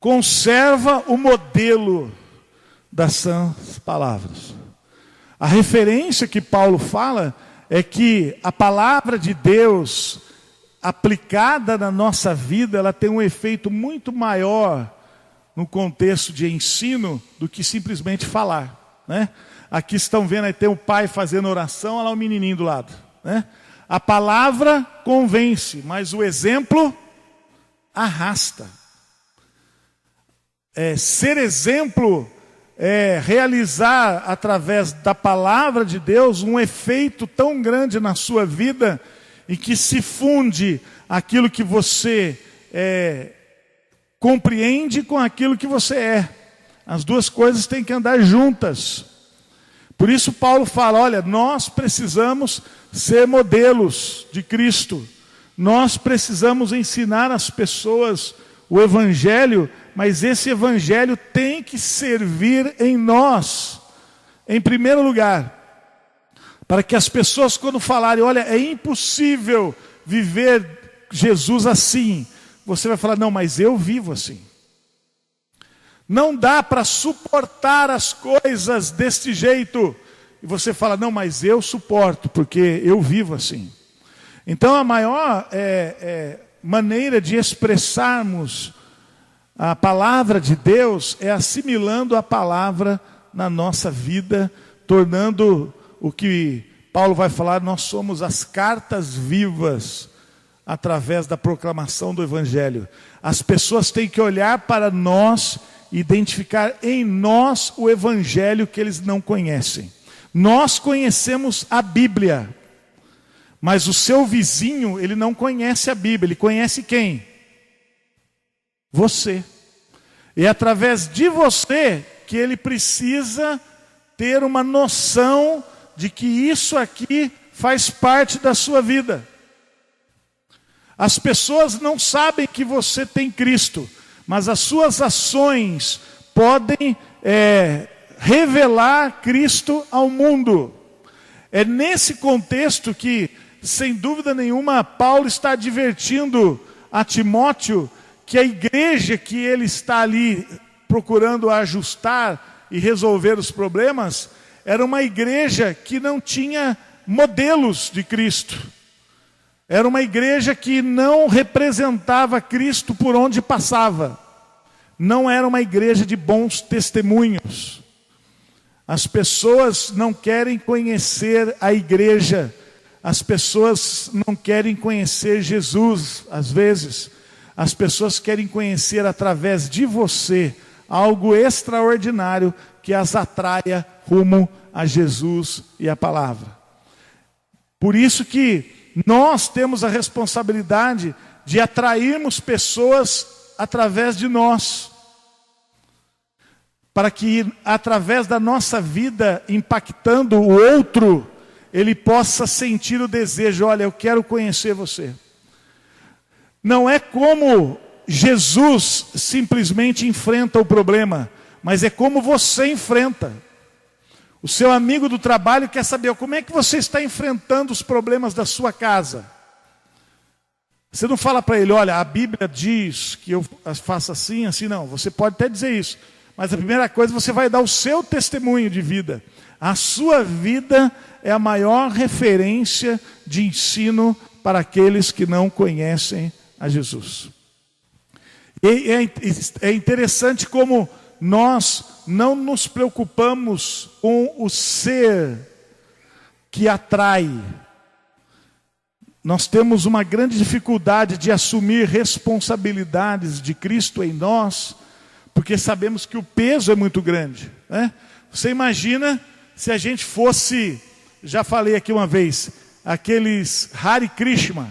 Conserva o modelo das sãs palavras. A referência que Paulo fala é que a palavra de Deus aplicada na nossa vida, ela tem um efeito muito maior no contexto de ensino do que simplesmente falar, né? Aqui estão vendo, aí tem o pai fazendo oração, olha lá o menininho do lado, né? A palavra convence, mas o exemplo arrasta. Ser exemplo realizar através da palavra de Deus um efeito tão grande na sua vida, e que se funde aquilo que você compreende com aquilo que você é. As duas coisas têm que andar juntas. Por isso Paulo fala, olha, nós precisamos ser modelos de Cristo. Nós precisamos ensinar as pessoas o Evangelho, mas esse Evangelho tem que servir em nós, em primeiro lugar. Para que as pessoas, quando falarem, olha, é impossível viver Jesus assim, você vai falar, não, mas eu vivo assim. Não dá para suportar as coisas deste jeito. E você fala, não, mas eu suporto, porque eu vivo assim. Então a maior maneira de expressarmos a palavra de Deus é assimilando a palavra na nossa vida, tornando o que Paulo vai falar, nós somos as cartas vivas através da proclamação do Evangelho. As pessoas têm que olhar para nós, identificar em nós o Evangelho que eles não conhecem. Nós conhecemos a Bíblia, mas o seu vizinho, ele não conhece a Bíblia. Ele conhece quem? Você. E é através de você que ele precisa ter uma noção de que isso aqui faz parte da sua vida. As pessoas não sabem que você tem Cristo, mas as suas ações podem revelar Cristo ao mundo. É nesse contexto que, sem dúvida nenhuma, Paulo está advertindo a Timóteo que a igreja que ele está ali procurando ajustar e resolver os problemas, era uma igreja que não tinha modelos de Cristo. Era uma igreja que não representava Cristo por onde passava. Não era uma igreja de bons testemunhos. As pessoas não querem conhecer a igreja. As pessoas não querem conhecer Jesus, às vezes. As pessoas querem conhecer através de você algo extraordinário que as atraia rumo a Jesus e a palavra. Por isso que nós temos a responsabilidade de atrairmos pessoas através de nós, para que através da nossa vida impactando o outro, ele possa sentir o desejo, olha, eu quero conhecer você. Não é como Jesus simplesmente enfrenta o problema, mas é como você enfrenta. O seu amigo do trabalho quer saber como é que você está enfrentando os problemas da sua casa. Você não fala para ele, olha, a Bíblia diz que eu faça assim, assim, não. Você pode até dizer isso, mas a primeira coisa, você vai dar o seu testemunho de vida. A sua vida é a maior referência de ensino para aqueles que não conhecem a Jesus. E é interessante como nós não nos preocupamos com o ser que atrai. Nós temos uma grande dificuldade de assumir responsabilidades de Cristo em nós, porque sabemos que o peso é muito grande, né? Você imagina se a gente fosse, já falei aqui uma vez, aqueles Hare Krishna,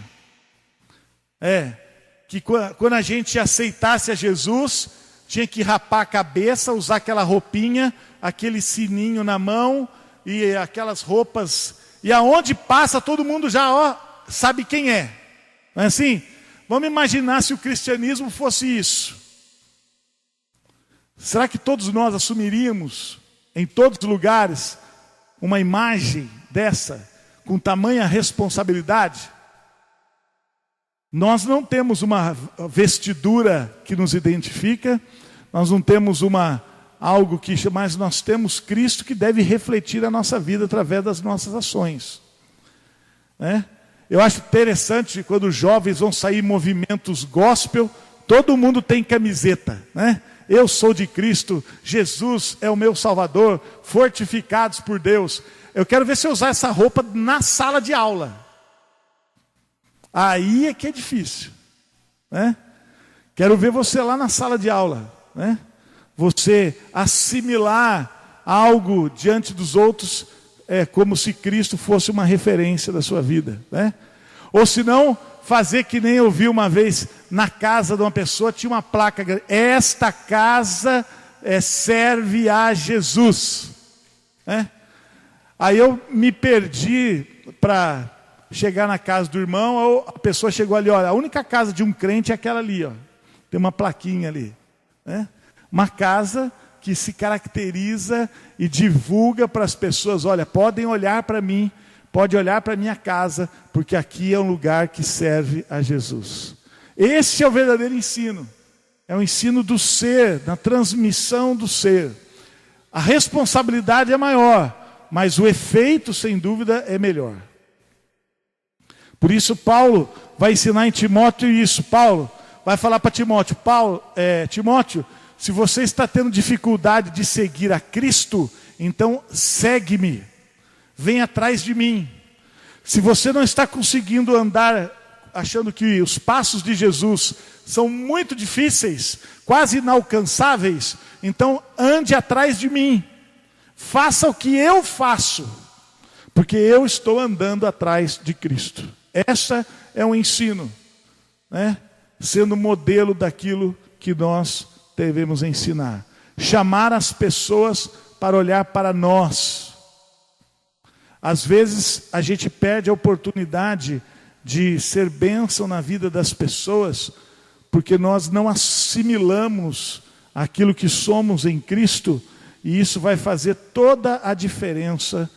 que quando a gente aceitasse a Jesus, tinha que rapar a cabeça, usar aquela roupinha, aquele sininho na mão e aquelas roupas, e aonde passa todo mundo já sabe quem é. Não é assim? Vamos imaginar se o cristianismo fosse isso. Será que todos nós assumiríamos em todos os lugares uma imagem dessa, com tamanha responsabilidade? Nós não temos uma vestidura que nos identifica, nós não temos algo que, mas nós temos Cristo que deve refletir a nossa vida através das nossas ações, né? Eu acho interessante quando os jovens vão sair em movimentos gospel, todo mundo tem camiseta, né? Eu sou de Cristo, Jesus é o meu Salvador, fortificados por Deus. Eu quero ver você usar essa roupa na sala de aula. Aí é que é difícil, né? Quero ver você lá na sala de aula, né? você assimilar algo diante dos outros, como se Cristo fosse uma referência da sua vida, né? Ou se não, fazer que nem eu vi uma vez na casa de uma pessoa, tinha uma placa: esta casa serve a Jesus, né? Aí eu me perdi para chegar na casa do irmão. A pessoa chegou ali: olha, a única casa de um crente é aquela ali, ó. Tem uma plaquinha ali, né? Uma casa que se caracteriza e divulga para as pessoas: olha, podem olhar para mim, pode olhar para a minha casa, porque aqui é um lugar que serve a Jesus. Esse é o verdadeiro ensino. É o ensino do ser, da transmissão do ser. A responsabilidade é maior, mas o efeito, sem dúvida, é melhor. Por isso Paulo vai ensinar em Timóteo isso. Paulo vai falar para Timóteo: Timóteo, se você está tendo dificuldade de seguir a Cristo, então segue-me, vem atrás de mim. Se você não está conseguindo andar achando que os passos de Jesus são muito difíceis, quase inalcançáveis, então ande atrás de mim. Faça o que eu faço, porque eu estou andando atrás de Cristo. Essa é um ensino, né? Sendo modelo daquilo que nós devemos ensinar. Chamar as pessoas para olhar para nós. Às vezes a gente perde a oportunidade de ser bênção na vida das pessoas, porque nós não assimilamos aquilo que somos em Cristo, e isso vai fazer toda a diferença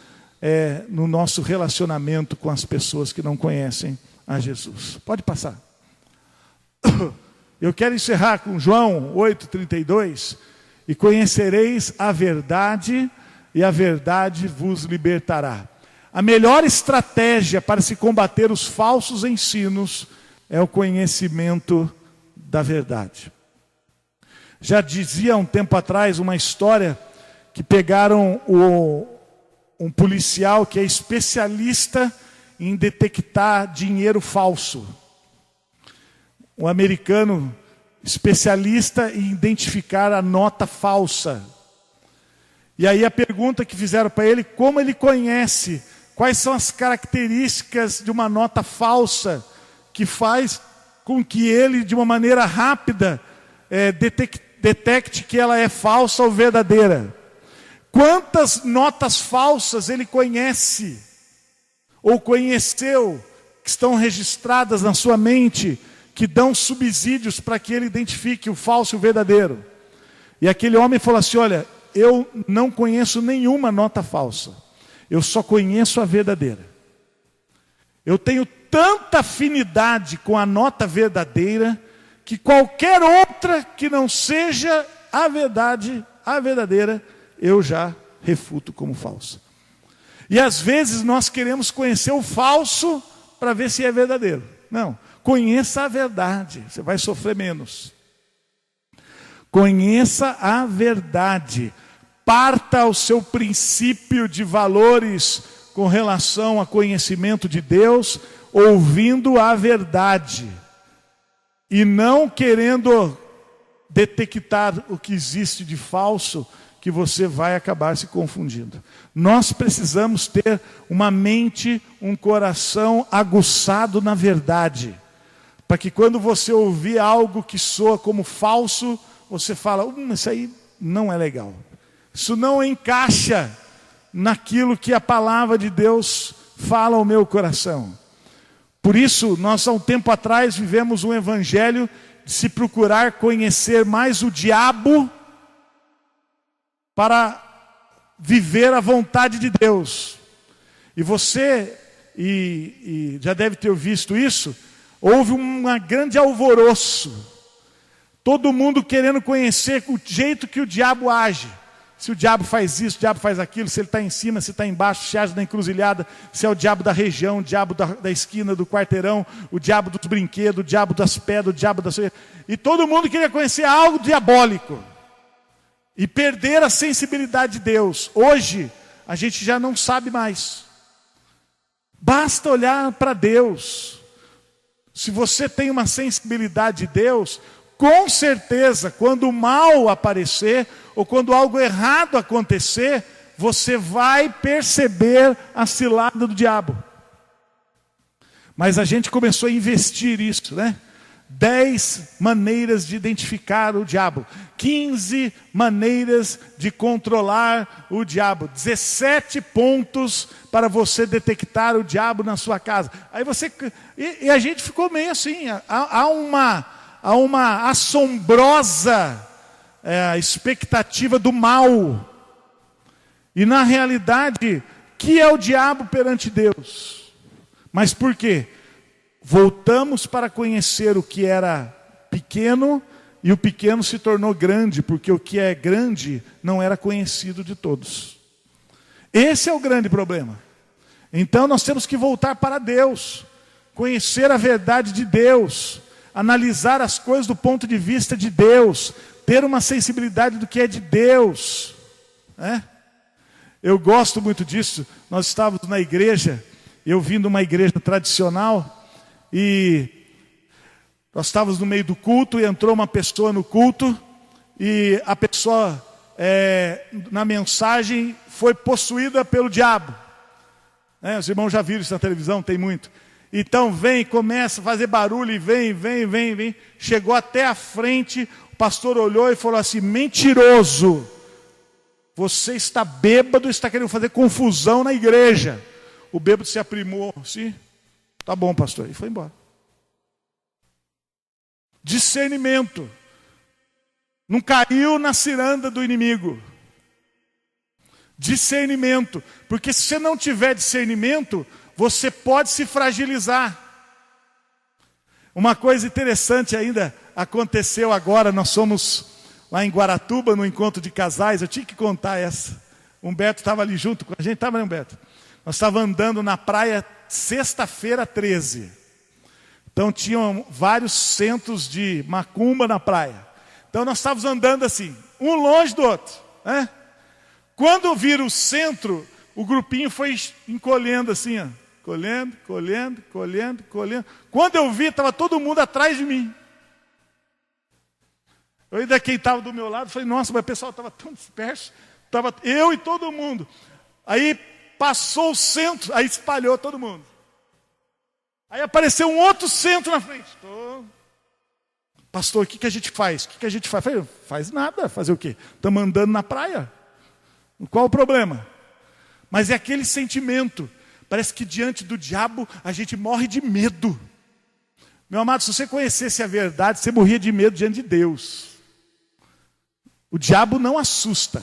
no nosso relacionamento com as pessoas que não conhecem a Jesus. Pode passar. Eu quero encerrar com João 8,32. E conhecereis a verdade, e a verdade vos libertará. A melhor estratégia para se combater os falsos ensinos é o conhecimento da verdade. Já dizia um tempo atrás uma história que pegaram um policial que é especialista em detectar dinheiro falso. Um americano especialista em identificar a nota falsa. E aí a pergunta que fizeram para ele: como ele conhece, quais são as características de uma nota falsa que faz com que ele, de uma maneira rápida, detecte que ela é falsa ou verdadeira. Quantas notas falsas ele conhece, ou conheceu, que estão registradas na sua mente, que dão subsídios para que ele identifique o falso e o verdadeiro. E aquele homem falou assim: olha, eu não conheço nenhuma nota falsa, eu só conheço a verdadeira. Eu tenho tanta afinidade com a nota verdadeira, que qualquer outra que não seja a verdade, a verdadeira, eu já refuto como falsa. E às vezes nós queremos conhecer o falso para ver se é verdadeiro. Não, conheça a verdade, você vai sofrer menos. Conheça a verdade. Parta o seu princípio de valores com relação a conhecimento de Deus, ouvindo a verdade. E não querendo detectar o que existe de falso, que você vai acabar se confundindo. Nós precisamos ter uma mente, um coração aguçado na verdade, para que quando você ouvir algo que soa como falso, você fala: isso aí não é legal. Isso não encaixa naquilo que a palavra de Deus fala ao meu coração. Por isso, nós há um tempo atrás vivemos um evangelho de se procurar conhecer mais o diabo para viver a vontade de Deus. E você, já deve ter visto isso, houve um grande alvoroço. Todo mundo querendo conhecer o jeito que o diabo age. Se o diabo faz isso, o diabo faz aquilo, se ele está em cima, se está embaixo, se age na encruzilhada, se é o diabo da região, o diabo da esquina, do quarteirão, o diabo dos brinquedos, o diabo das pedras, o diabo das... E todo mundo queria conhecer algo diabólico. E perder a sensibilidade de Deus. Hoje, a gente já não sabe mais. Basta olhar para Deus. Se você tem uma sensibilidade de Deus, Com certeza, quando o mal aparecer, ou quando algo errado acontecer, você vai perceber a cilada do diabo. Mas a gente começou a investir isso, né? 10 maneiras de identificar o diabo, 15 maneiras de controlar o diabo, 17 pontos para você detectar o diabo na sua casa. Aí você e a gente ficou meio assim, há uma assombrosa expectativa do mal. E na realidade, que é o diabo perante Deus? Mas por quê? Voltamos para conhecer o que era pequeno, e o pequeno se tornou grande, porque o que é grande não era conhecido de todos. Esse é o grande problema. Então nós temos que voltar para Deus, conhecer a verdade de Deus, analisar as coisas do ponto de vista de Deus, ter uma sensibilidade do que é de Deus, né? Eu gosto muito disso. Nós estávamos na igreja, eu vim de uma igreja tradicional, e nós estávamos no meio do culto, e entrou uma pessoa no culto, e a pessoa, na mensagem, foi possuída pelo diabo. Os irmãos já viram isso na televisão, tem muito. Então vem, começa a fazer barulho, e vem. Chegou até a frente, o pastor olhou e falou assim: mentiroso, você está bêbado, está querendo fazer confusão na igreja. O bêbado se aprimou assim: tá bom, pastor, e foi embora. Discernimento. Não caiu na ciranda do inimigo. Discernimento. Porque se você não tiver discernimento, você pode se fragilizar. Uma coisa interessante ainda aconteceu agora. Nós somos lá em Guaratuba, no encontro de casais. Eu tinha que contar essa. Humberto estava ali junto com a gente. Estava, né, Humberto? Nós estávamos andando na praia sexta-feira 13. Então tinham vários centros de macumba na praia. Então nós estávamos andando assim, um longe do outro, né? Quando viram o centro, o grupinho foi encolhendo assim, ó. Colhendo. Quando eu vi, estava todo mundo atrás de mim. Eu ainda, quem estava do meu lado, falei: nossa, mas o pessoal estava tão disperso. Estava eu e todo mundo. Aí passou o centro, aí espalhou todo mundo. Aí apareceu um outro centro na frente. Pastor, o que a gente faz? Eu falei: faz nada, fazer o quê? Estamos andando na praia. Qual o problema? Mas é aquele sentimento. Parece que diante do diabo a gente morre de medo. Meu amado, se você conhecesse a verdade, você morria de medo diante de Deus. O diabo não assusta.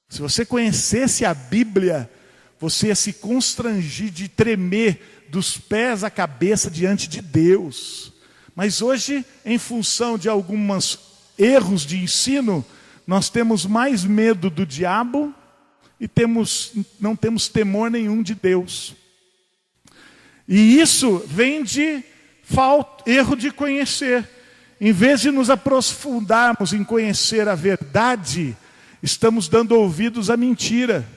Se você conhecesse a Bíblia, você ia se constrangir de tremer dos pés à cabeça diante de Deus. Mas hoje, em função de alguns erros de ensino, nós temos mais medo do diabo e não temos temor nenhum de Deus. E isso vem de erro de conhecer. Em vez de nos aprofundarmos em conhecer a verdade, estamos dando ouvidos à mentira.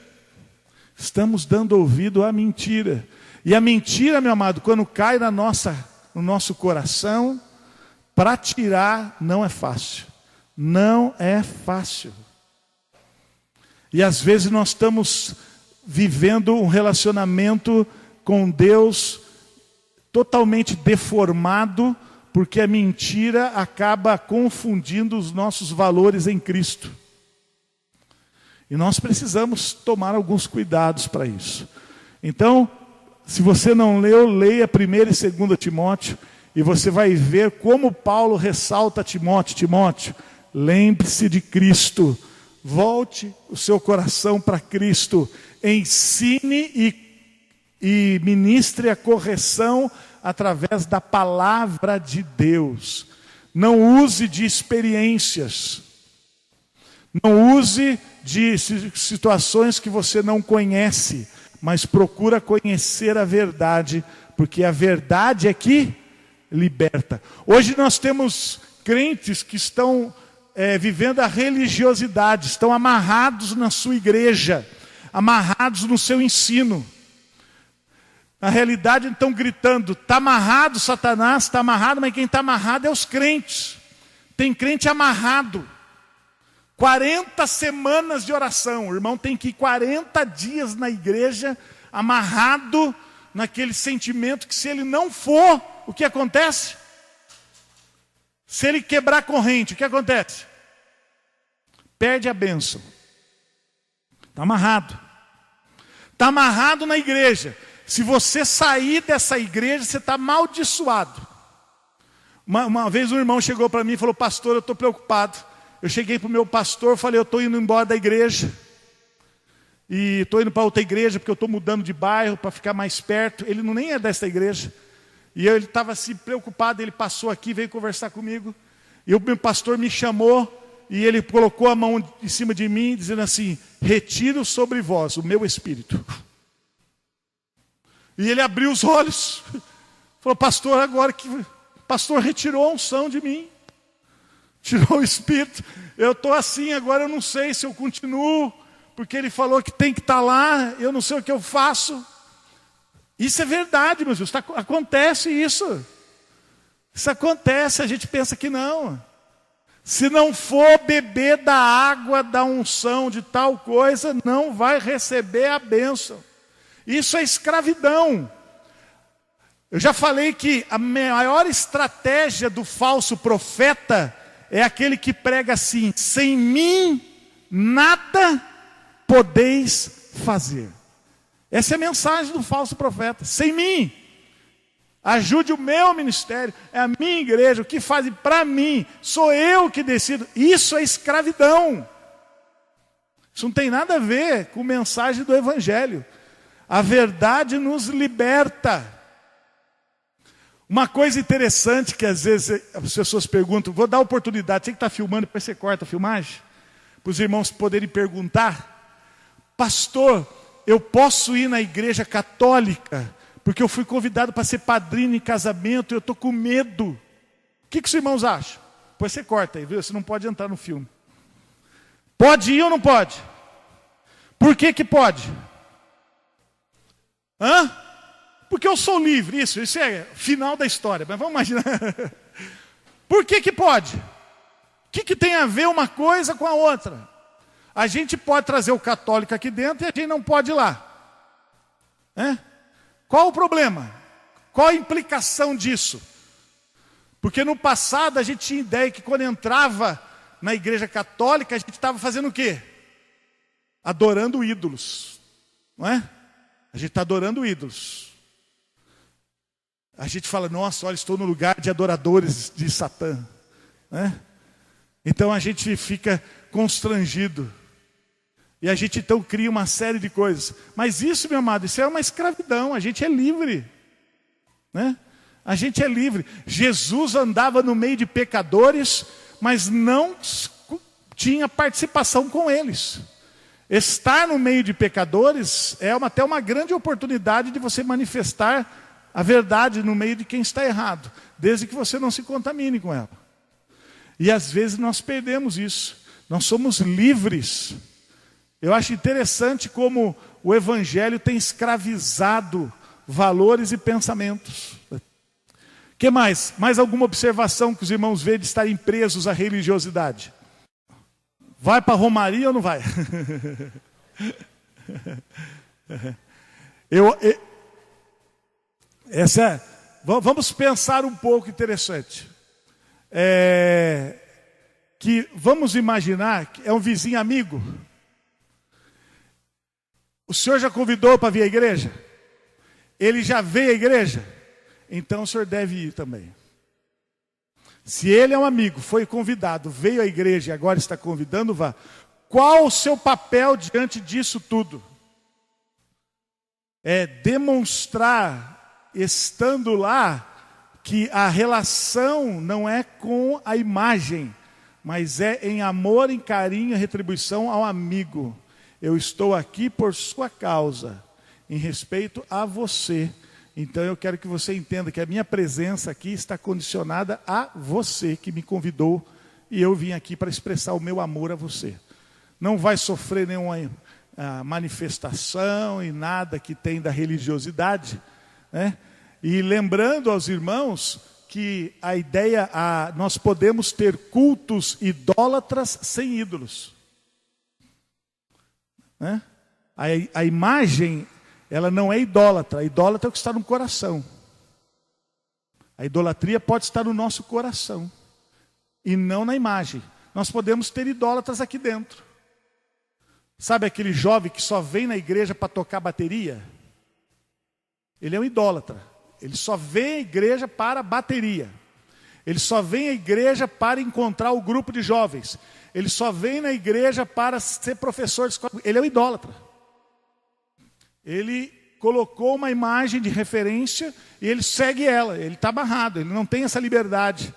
Estamos dando ouvido à mentira. E a mentira, meu amado, quando cai no nosso coração, para tirar não é fácil. Não é fácil. E às vezes nós estamos vivendo um relacionamento com Deus totalmente deformado, porque a mentira acaba confundindo os nossos valores em Cristo. E nós precisamos tomar alguns cuidados para isso. Então, se você não leu, leia 1º e 2º Timóteo, e você vai ver como Paulo ressalta a Timóteo: Timóteo, lembre-se de Cristo, volte o seu coração para Cristo, ensine e ministre a correção através da palavra de Deus. Não use de experiências, não use de situações que você não conhece, mas procura conhecer a verdade, porque a verdade é que liberta. Hoje nós temos crentes que estão vivendo a religiosidade, estão amarrados na sua igreja, amarrados no seu ensino. Na realidade estão gritando: está amarrado Satanás, está amarrado, mas quem está amarrado é os crentes. Tem crente amarrado. 40 semanas de oração. O irmão tem que ir 40 dias na igreja, amarrado naquele sentimento que se ele não for, o que acontece? Se ele quebrar a corrente, o que acontece? Perde a bênção. Está amarrado. Está amarrado na igreja. Se você sair dessa igreja, você está amaldiçoado. Uma vez um irmão chegou para mim e falou: pastor, eu estou preocupado. Eu cheguei para o meu pastor, falei: eu estou indo embora da igreja. E estou indo para outra igreja, porque eu estou mudando de bairro para ficar mais perto. Ele não nem é dessa igreja. E ele estava assim preocupado, ele passou aqui, veio conversar comigo. E o meu pastor me chamou, e ele colocou a mão em cima de mim, dizendo assim: retiro sobre vós o meu espírito. E ele abriu os olhos. Falou: pastor, agora que o pastor retirou a unção de mim. Tirou o espírito. Eu estou assim, agora eu não sei se eu continuo, porque ele falou que tem que estar lá, eu não sei o que eu faço. Isso é verdade, meus irmãos, acontece isso. Isso acontece, a gente pensa que não. Se não for beber da água da unção de tal coisa, não vai receber a bênção. Isso é escravidão. Eu já falei que a maior estratégia do falso profeta é aquele que prega assim: sem mim nada podeis fazer. Essa é a mensagem do falso profeta. Sem mim, ajude o meu ministério, é a minha igreja, o que fazem para mim, sou eu que decido. Isso é escravidão. Isso não tem nada a ver com a mensagem do evangelho. A verdade nos liberta. Uma coisa interessante que às vezes as pessoas perguntam, vou dar oportunidade, você que está filmando, depois você corta a filmagem, para os irmãos poderem perguntar: pastor, eu posso ir na igreja católica, porque eu fui convidado para ser padrinho em casamento, eu estou com medo. O que os irmãos acham? Depois você corta aí, viu? Você não pode entrar no filme. Pode ir ou não pode? Por que pode? Porque eu sou livre, isso é final da história, mas vamos imaginar. Por que pode? O que tem a ver uma coisa com a outra? A gente pode trazer o católico aqui dentro e a gente não pode ir lá. Qual o problema? Qual a implicação disso? Porque no passado a gente tinha ideia que quando entrava na igreja católica, a gente estava fazendo o quê? Adorando ídolos. Não é? A gente está adorando ídolos. A gente fala: nossa, olha, estou no lugar de adoradores de Satã. Então a gente fica constrangido. E a gente então cria uma série de coisas. Mas isso, meu amado, isso é uma escravidão. A gente é livre. A gente é livre. Jesus andava no meio de pecadores, mas não tinha participação com eles. Estar no meio de pecadores é até uma grande oportunidade de você manifestar a verdade no meio de quem está errado, desde que você não se contamine com ela. E às vezes nós perdemos isso. Nós somos livres. Eu acho interessante como o evangelho tem escravizado valores e pensamentos. Que mais? Mais alguma observação que os irmãos veem de estarem presos à religiosidade? Vai para a romaria ou não vai? Vamos pensar um pouco interessante. Que vamos imaginar que é um vizinho amigo. O senhor já convidou para vir à igreja? Ele já veio à igreja? Então o senhor deve ir também. Se ele é um amigo, foi convidado, veio à igreja e agora está convidando, vá. Qual o seu papel diante disso tudo? É demonstrar, estando lá, que a relação não é com a imagem, mas é em amor, em carinho e retribuição ao amigo. Eu estou aqui por sua causa, em respeito a você. Então eu quero que você entenda que a minha presença aqui está condicionada a você que me convidou, e eu vim aqui para expressar o meu amor a você. Não vai sofrer nenhuma manifestação e nada que tem da religiosidade, né? E lembrando aos irmãos que a ideia, nós podemos ter cultos idólatras sem ídolos. Né? A imagem, ela não é idólatra. A idólatra é o que está no coração. A idolatria pode estar no nosso coração e não na imagem. Nós podemos ter idólatras aqui dentro. Sabe aquele jovem que só vem na igreja para tocar bateria? Ele é um idólatra. Ele só vem à igreja para bateria. Ele só vem à igreja para encontrar o grupo de jovens. Ele só vem na igreja para ser professor de escola. Ele é um idólatra. Ele colocou uma imagem de referência e ele segue ela. Ele está amarrado. Ele não tem essa liberdade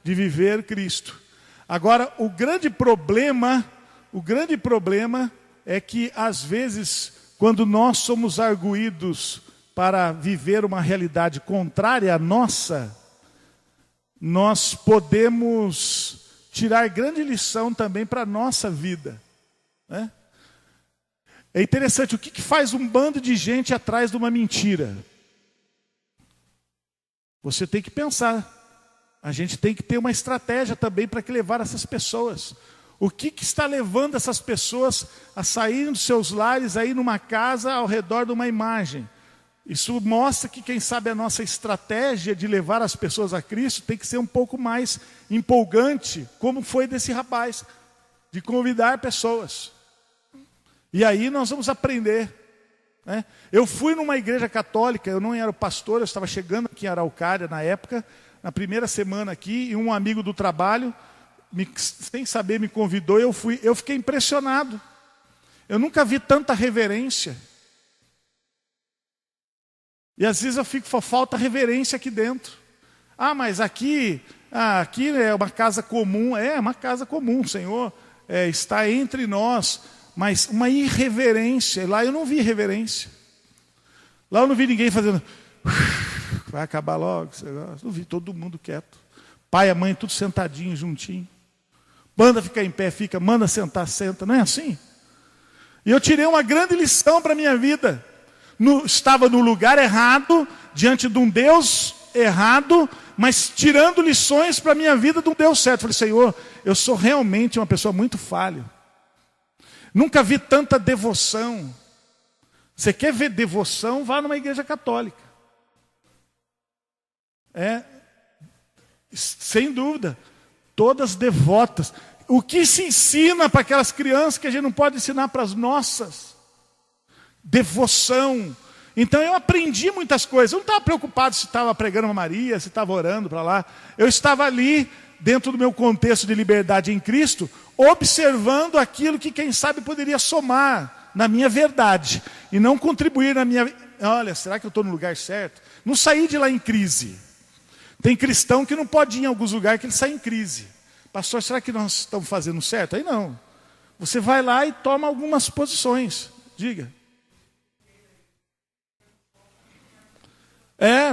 de viver Cristo. Agora, o grande problema é que, às vezes, quando nós somos arguídos para viver uma realidade contrária à nossa, nós podemos tirar grande lição também para a nossa vida. Né? É interessante, o que faz um bando de gente atrás de uma mentira? Você tem que pensar. A gente tem que ter uma estratégia também para que levar essas pessoas. O que está levando essas pessoas a saírem dos seus lares, a ir numa casa ao redor de uma imagem? Isso mostra que, quem sabe, a nossa estratégia de levar as pessoas a Cristo tem que ser um pouco mais empolgante, como foi desse rapaz, de convidar pessoas. E aí nós vamos aprender. Né? Eu fui numa igreja católica, eu não era o pastor, eu estava chegando aqui em Araucária na época, na primeira semana aqui, e um amigo do trabalho, sem saber, me convidou, eu fiquei impressionado. Eu nunca vi tanta reverência. E às vezes falta reverência aqui dentro. Mas aqui é uma casa comum. É uma casa comum, o Senhor está entre nós. Mas uma irreverência. Lá eu não vi reverência. Lá eu não vi ninguém fazendo... Vai acabar logo esse negócio. Não vi todo mundo quieto. Pai e a mãe tudo sentadinho, juntinho. Manda ficar em pé, fica. Manda sentar, senta. Não é assim? E eu tirei uma grande lição para a minha vida. Estava no lugar errado, diante de um Deus errado, mas tirando lições para a minha vida de um Deus certo. Falei, Senhor, eu sou realmente uma pessoa muito falha. Nunca vi tanta devoção. Você quer ver devoção? Vá numa igreja católica. Sem dúvida. Todas devotas. O que se ensina para aquelas crianças que a gente não pode ensinar para as nossas? Devoção. Então eu aprendi muitas coisas. Eu não estava preocupado se estava pregando a Maria, se estava orando para lá. Eu estava ali, dentro do meu contexto de liberdade em Cristo, observando aquilo que, quem sabe, poderia somar na minha verdade. E não contribuir na minha... Olha, será que eu estou no lugar certo? Não saí de lá em crise. Tem cristão que não pode ir em alguns lugares que ele sai em crise. Pastor, será que nós estamos fazendo certo? Aí não. Você vai lá e toma algumas posições. Diga.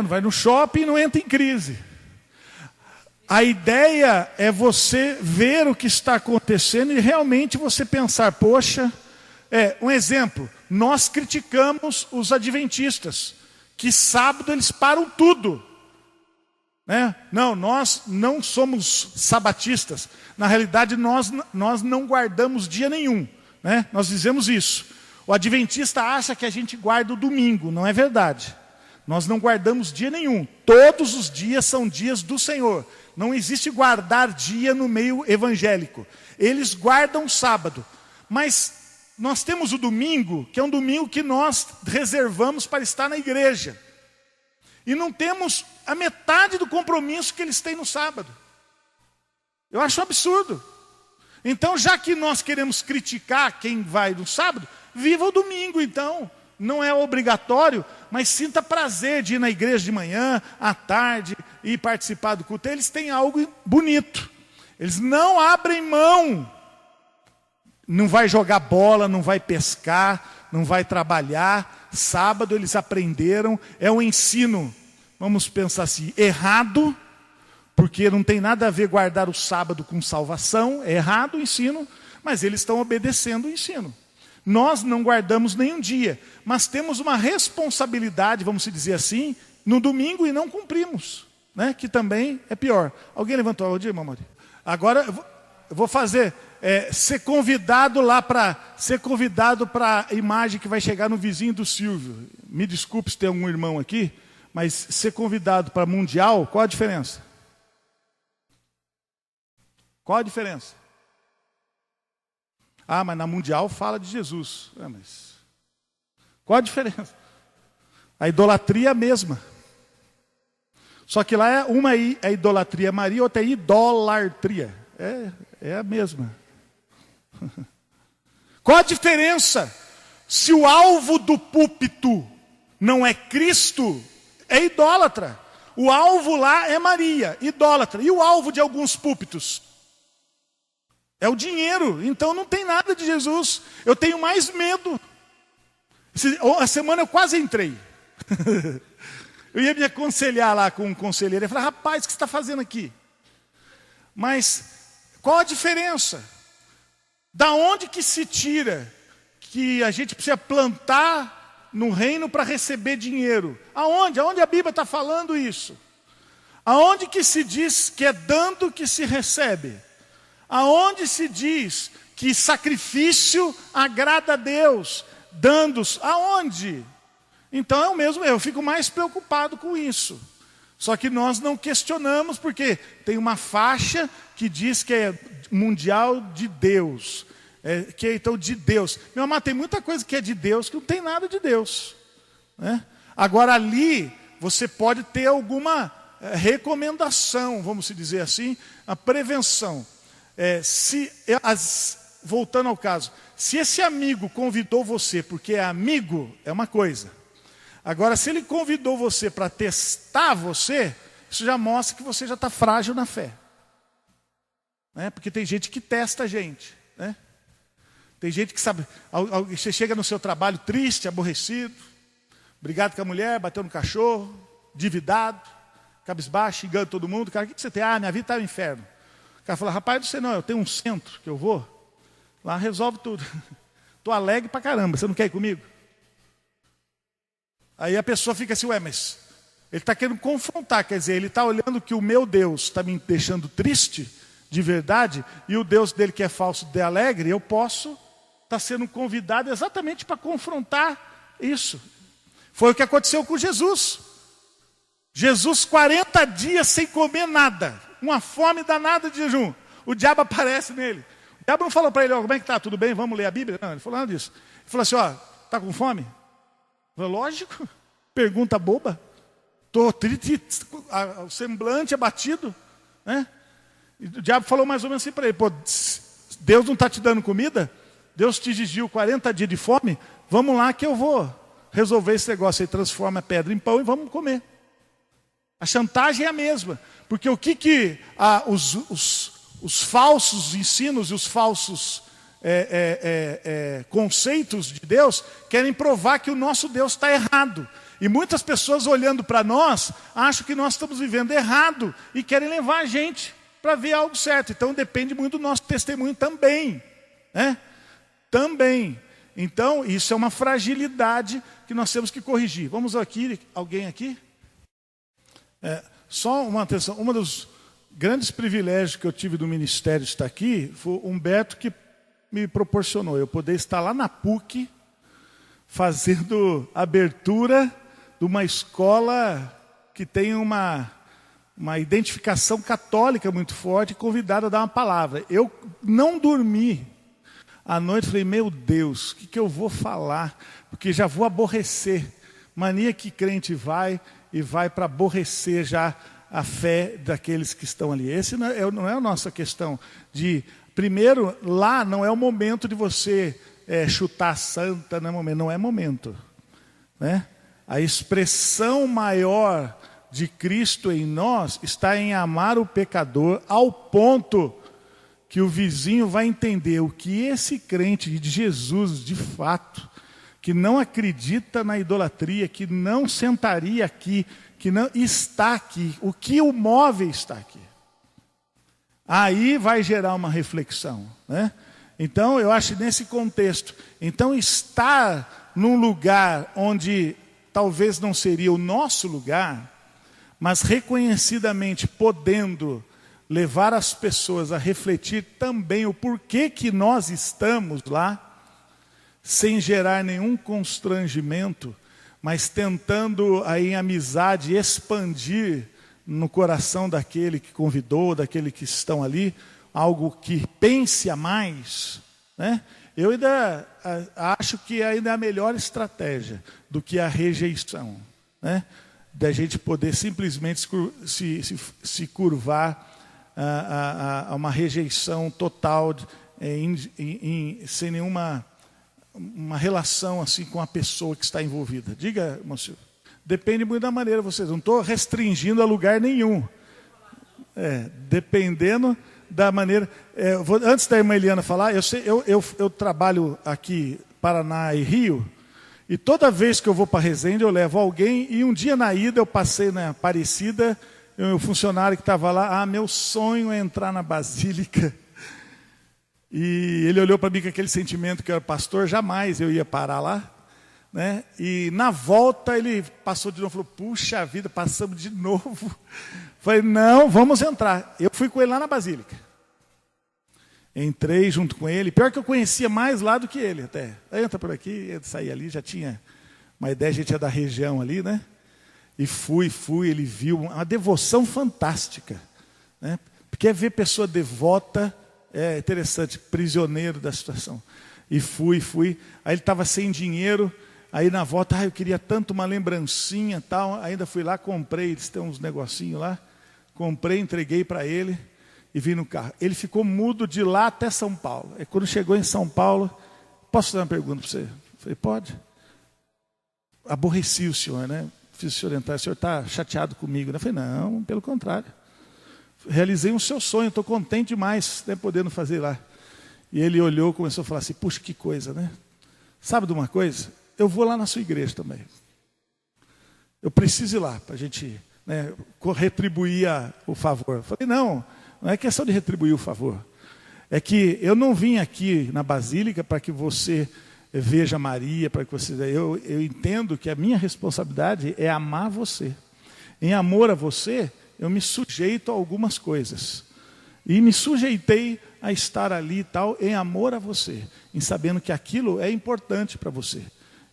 Vai no shopping e não entra em crise. A ideia é você ver o que está acontecendo e realmente você pensar, poxa, um exemplo, nós criticamos os adventistas, que sábado eles param tudo. Né? Não, nós não somos sabatistas. Na realidade, nós não guardamos dia nenhum. Né? Nós dizemos isso. O adventista acha que a gente guarda o domingo. Não é verdade. Nós não guardamos dia nenhum. Todos os dias são dias do Senhor. Não existe guardar dia no meio evangélico. Eles guardam o sábado. Mas nós temos o domingo, que é um domingo que nós reservamos para estar na igreja. E não temos a metade do compromisso que eles têm no sábado. Eu acho um absurdo. Então, já que nós queremos criticar quem vai no sábado, viva o domingo então. Não é obrigatório, mas sinta prazer de ir na igreja de manhã, à tarde, e participar do culto. Eles têm algo bonito. Eles não abrem mão. Não vai jogar bola, não vai pescar, não vai trabalhar. Sábado eles aprenderam, é um ensino, vamos pensar assim, errado, porque não tem nada a ver guardar o sábado com salvação, é errado o ensino, mas eles estão obedecendo o ensino. Nós não guardamos nenhum dia, mas temos uma responsabilidade, vamos dizer assim, no domingo e não cumprimos. né? Que também é pior. Alguém levantou o dia, mamãe? Agora eu vou fazer ser convidado para a imagem que vai chegar no vizinho do Silvio. Me desculpe se tem algum irmão aqui, mas ser convidado para mundial, qual a diferença? Qual a diferença? Ah, mas na mundial fala de Jesus. Mas qual a diferença? A idolatria é a mesma. Só que lá uma é idolatria Maria, outra é idolatria. É a mesma. Qual a diferença? Se o alvo do púlpito não é Cristo, é idólatra. O alvo lá é Maria, idólatra. E o alvo de alguns púlpitos? É o dinheiro. Então não tem nada de Jesus. Eu tenho mais medo. A semana eu quase entrei. Eu ia me aconselhar lá com um conselheiro. Ele falou, rapaz, o que você está fazendo aqui? Mas qual a diferença? Da onde que se tira que a gente precisa plantar no reino para receber dinheiro? Aonde? Aonde a Bíblia está falando isso? Aonde que se diz que é dando que se recebe? Aonde se diz que sacrifício agrada a Deus? Dando, aonde? Então é o mesmo, eu fico mais preocupado com isso. Só que nós não questionamos, porque tem uma faixa que diz que é mundial de Deus. Que é então de Deus. Meu amado, tem muita coisa que é de Deus que não tem nada de Deus, né? Agora ali, você pode ter alguma recomendação, vamos dizer assim, a prevenção. Voltando ao caso, se esse amigo convidou você porque é amigo, é uma coisa. Agora, se ele convidou você para testar você, isso já mostra que você já está frágil na fé, né? Porque tem gente que testa a gente, né? Tem gente que sabe, você chega no seu trabalho triste, aborrecido, brigado com a mulher, bateu no cachorro, endividado, cabisbaixo, xingando todo mundo. Cara, o que você tem? Ah, minha vida está no inferno. O cara fala, rapaz, não sei não, eu tenho um centro que eu vou, lá resolve tudo. Estou alegre pra caramba, você não quer ir comigo? Aí a pessoa fica assim, mas ele está querendo confrontar, quer dizer, ele está olhando que o meu Deus está me deixando triste, de verdade, e o Deus dele que é falso, de alegre, eu posso estar sendo convidado exatamente para confrontar isso. Foi o que aconteceu com Jesus. Jesus 40 dias sem comer nada, uma fome danada de jejum. O diabo aparece nele. O diabo não falou para ele, como é que está? Tudo bem? Vamos ler a Bíblia? Não, ele falou nada disso. Ele falou assim, está com fome? Eu falei, lógico, pergunta boba. Estou triste, o semblante abatido, né? E o diabo falou mais ou menos assim para ele, Deus não está te dando comida? Deus te exigiu 40 dias de fome? Vamos lá que eu vou resolver esse negócio aí, transforma a pedra em pão e vamos comer. A chantagem é a mesma, porque o que os falsos ensinos e os falsos conceitos de Deus querem provar que o nosso Deus está errado. E muitas pessoas olhando para nós, acham que nós estamos vivendo errado e querem levar a gente para ver algo certo. Então depende muito do nosso testemunho também, né? Também. Então isso é uma fragilidade que nós temos que corrigir. Vamos aqui, alguém aqui? Só uma atenção, um dos grandes privilégios que eu tive do ministério de estar aqui, foi o Humberto que me proporcionou eu poder estar lá na PUC, fazendo abertura de uma escola que tem uma identificação católica muito forte, convidado a dar uma palavra. Eu não dormi à noite, falei, meu Deus, o que eu vou falar? Porque já vou aborrecer. Mania que crente vai para aborrecer já a fé daqueles que estão ali. Esse não é a nossa questão. Primeiro, lá não é o momento de você chutar a santa, não é momento. Né? A expressão maior de Cristo em nós está em amar o pecador ao ponto que o vizinho vai entender o que esse crente de Jesus, de fato, que não acredita na idolatria, que não sentaria aqui, que não está aqui, o que o move está aqui. Aí vai gerar uma reflexão, né? Então eu acho nesse contexto, então estar num lugar onde talvez não seria o nosso lugar, mas reconhecidamente podendo levar as pessoas a refletir também o porquê que nós estamos lá, sem gerar nenhum constrangimento, mas tentando aí em amizade expandir no coração daquele que convidou, daquele que estão ali, algo que pense a mais, né? Eu ainda acho que ainda é a melhor estratégia do que a rejeição, né? Da gente poder simplesmente se curvar a uma rejeição total, sem nenhuma uma relação assim com a pessoa que está envolvida. Diga, moço. Depende muito da maneira, vocês. Não estou restringindo a lugar nenhum. Dependendo da maneira. Antes da irmã Eliana falar, eu trabalho aqui, Paraná e Rio, e toda vez que eu vou para Resende, eu levo alguém, e um dia na ida eu passei na Aparecida, o funcionário que estava lá, meu sonho é entrar na Basílica. E ele olhou para mim com aquele sentimento que eu era pastor, jamais eu ia parar lá, né? E na volta ele passou de novo, falou, puxa vida, passamos de novo. Falei, não, vamos entrar. Eu fui com ele lá na Basílica. Entrei junto com ele, pior que eu conhecia mais lá do que ele até. Entra por aqui, saí ali, já tinha uma ideia, a gente é da região ali, né? E fui, ele viu uma devoção fantástica, né? Porque ver pessoa devota é interessante, prisioneiro da situação. E fui. Aí ele estava sem dinheiro, aí na volta, eu queria tanto uma lembrancinha tal. Ainda fui lá, comprei, eles têm uns negocinhos lá. Comprei, entreguei para ele e vim no carro. Ele ficou mudo de lá até São Paulo. Aí quando chegou em São Paulo, posso fazer uma pergunta para você? Eu falei, pode. Aborreci o senhor, né? Fiz o senhor entrar, o senhor está chateado comigo, né? Eu falei, não, pelo contrário. Realizei um seu sonho, estou contente demais, né, podendo fazer lá. E ele olhou, começou a falar assim, puxa, que coisa, né? Sabe de uma coisa? Eu vou lá na sua igreja também. Eu preciso ir lá para a gente, né, retribuir o favor. Eu falei, não é questão de retribuir o favor. É que eu não vim aqui na Basílica para que você veja Maria, para que você... Eu entendo que a minha responsabilidade é amar você. Em amor a você, eu me sujeito a algumas coisas. E me sujeitei a estar ali e tal, em amor a você. Em sabendo que aquilo é importante para você.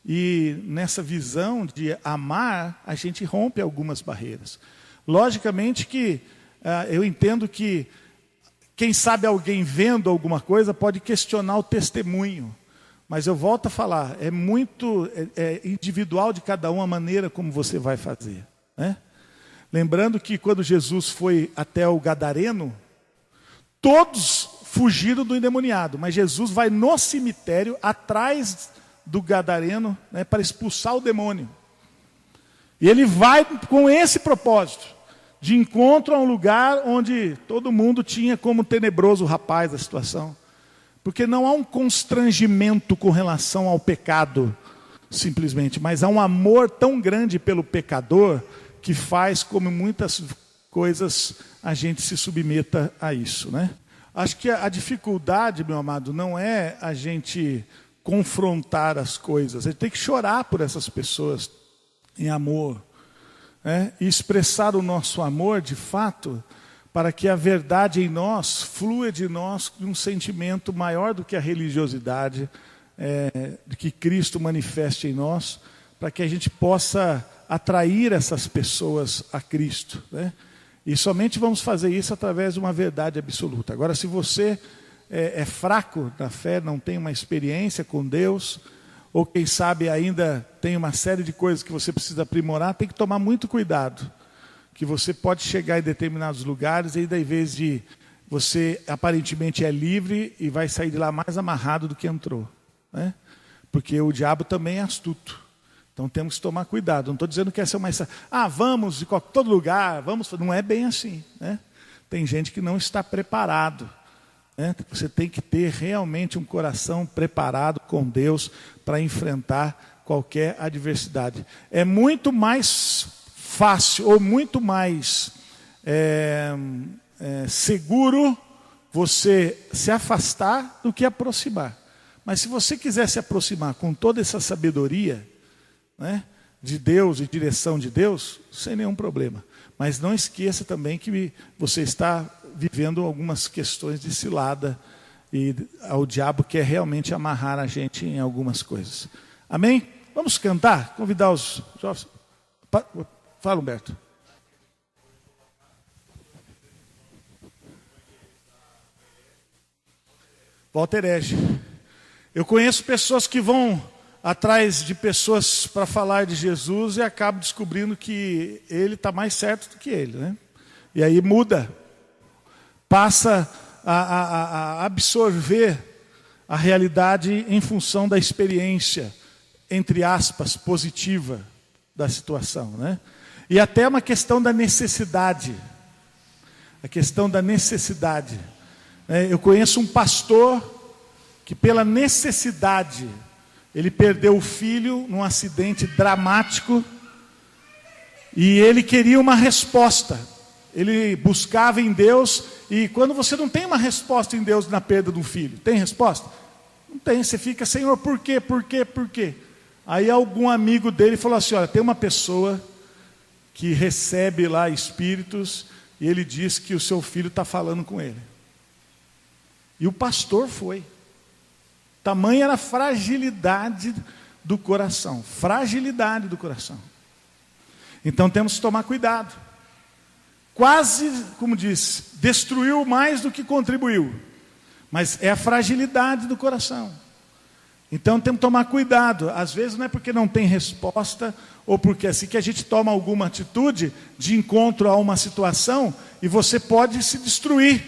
E nessa visão de amar, a gente rompe algumas barreiras. Logicamente que eu entendo que quem sabe alguém vendo alguma coisa pode questionar o testemunho. Mas eu volto a falar, é muito individual de cada um a maneira como você vai fazer, né? Lembrando que quando Jesus foi até o Gadareno, todos fugiram do endemoniado, mas Jesus vai no cemitério, atrás do Gadareno, né, para expulsar o demônio. E ele vai com esse propósito, de encontro a um lugar onde todo mundo tinha como tenebroso o rapaz da situação. Porque não há um constrangimento com relação ao pecado, simplesmente, mas há um amor tão grande pelo pecador, que faz, como muitas coisas, a gente se submeta a isso, né? Acho que a dificuldade, meu amado, não é a gente confrontar as coisas. A gente tem que chorar por essas pessoas em amor, né? E expressar o nosso amor, de fato, para que a verdade em nós flua de nós com um sentimento maior do que a religiosidade, de que Cristo manifeste em nós, para que a gente possa atrair essas pessoas a Cristo, né? E somente vamos fazer isso através de uma verdade absoluta. Agora, se você é fraco na fé, não tem uma experiência com Deus, ou quem sabe ainda tem uma série de coisas que você precisa aprimorar, tem que tomar muito cuidado, que você pode chegar em determinados lugares e ainda em vez de você aparentemente é livre e vai sair de lá mais amarrado do que entrou, né? Porque o diabo também é astuto. Então temos que tomar cuidado. Não estou dizendo que essa é uma... vamos de todo lugar, vamos... Não é bem assim, né? Tem gente que não está preparado, né? Você tem que ter realmente um coração preparado com Deus para enfrentar qualquer adversidade. É muito mais fácil ou muito mais seguro você se afastar do que aproximar. Mas se você quiser se aproximar com toda essa sabedoria, né, de Deus e direção de Deus, sem nenhum problema. Mas não esqueça também que você está vivendo algumas questões de cilada e o diabo quer realmente amarrar a gente em algumas coisas. Amém? Vamos cantar? Convidar os jovens. Fala, Humberto. Walter Ege. Eu conheço pessoas que vão atrás de pessoas para falar de Jesus e acabam descobrindo que ele está mais certo do que ele, né? E aí muda, passa a absorver a realidade em função da experiência, entre aspas, positiva da situação, né? E até uma questão da necessidade, a questão da necessidade. Eu conheço um pastor que pela necessidade, ele perdeu o filho num acidente dramático e ele queria uma resposta. Ele buscava em Deus e quando você não tem uma resposta em Deus na perda de um filho, tem resposta? Não tem, você fica, Senhor, por quê, por quê, por quê? Aí algum amigo dele falou assim, olha, tem uma pessoa que recebe lá espíritos e ele diz que o seu filho está falando com ele. E o pastor foi. Tamanha era a fragilidade do coração. Fragilidade do coração. Então temos que tomar cuidado. Quase, como disse, destruiu mais do que contribuiu. Mas é a fragilidade do coração. Então temos que tomar cuidado. Às vezes não é porque não tem resposta, ou porque assim que a gente toma alguma atitude de encontro a uma situação, e você pode se destruir.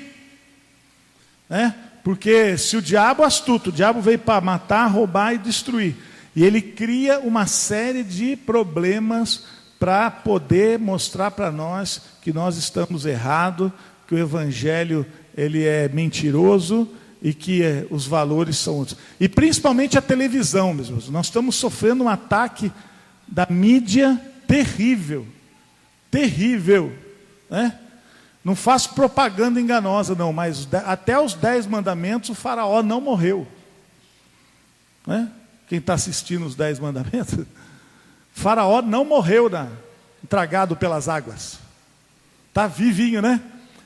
Né? Porque se o diabo é astuto, o diabo veio para matar, roubar e destruir. E ele cria uma série de problemas para poder mostrar para nós que nós estamos errados, que o evangelho ele é mentiroso e que os valores são outros. E principalmente a televisão, meus irmãos. Nós estamos sofrendo um ataque da mídia terrível. Terrível, né? Não faço propaganda enganosa, não, mas até os 10 mandamentos o faraó não morreu. Né? Quem está assistindo os 10 mandamentos, faraó não morreu tragado pelas águas. Está vivinho, né?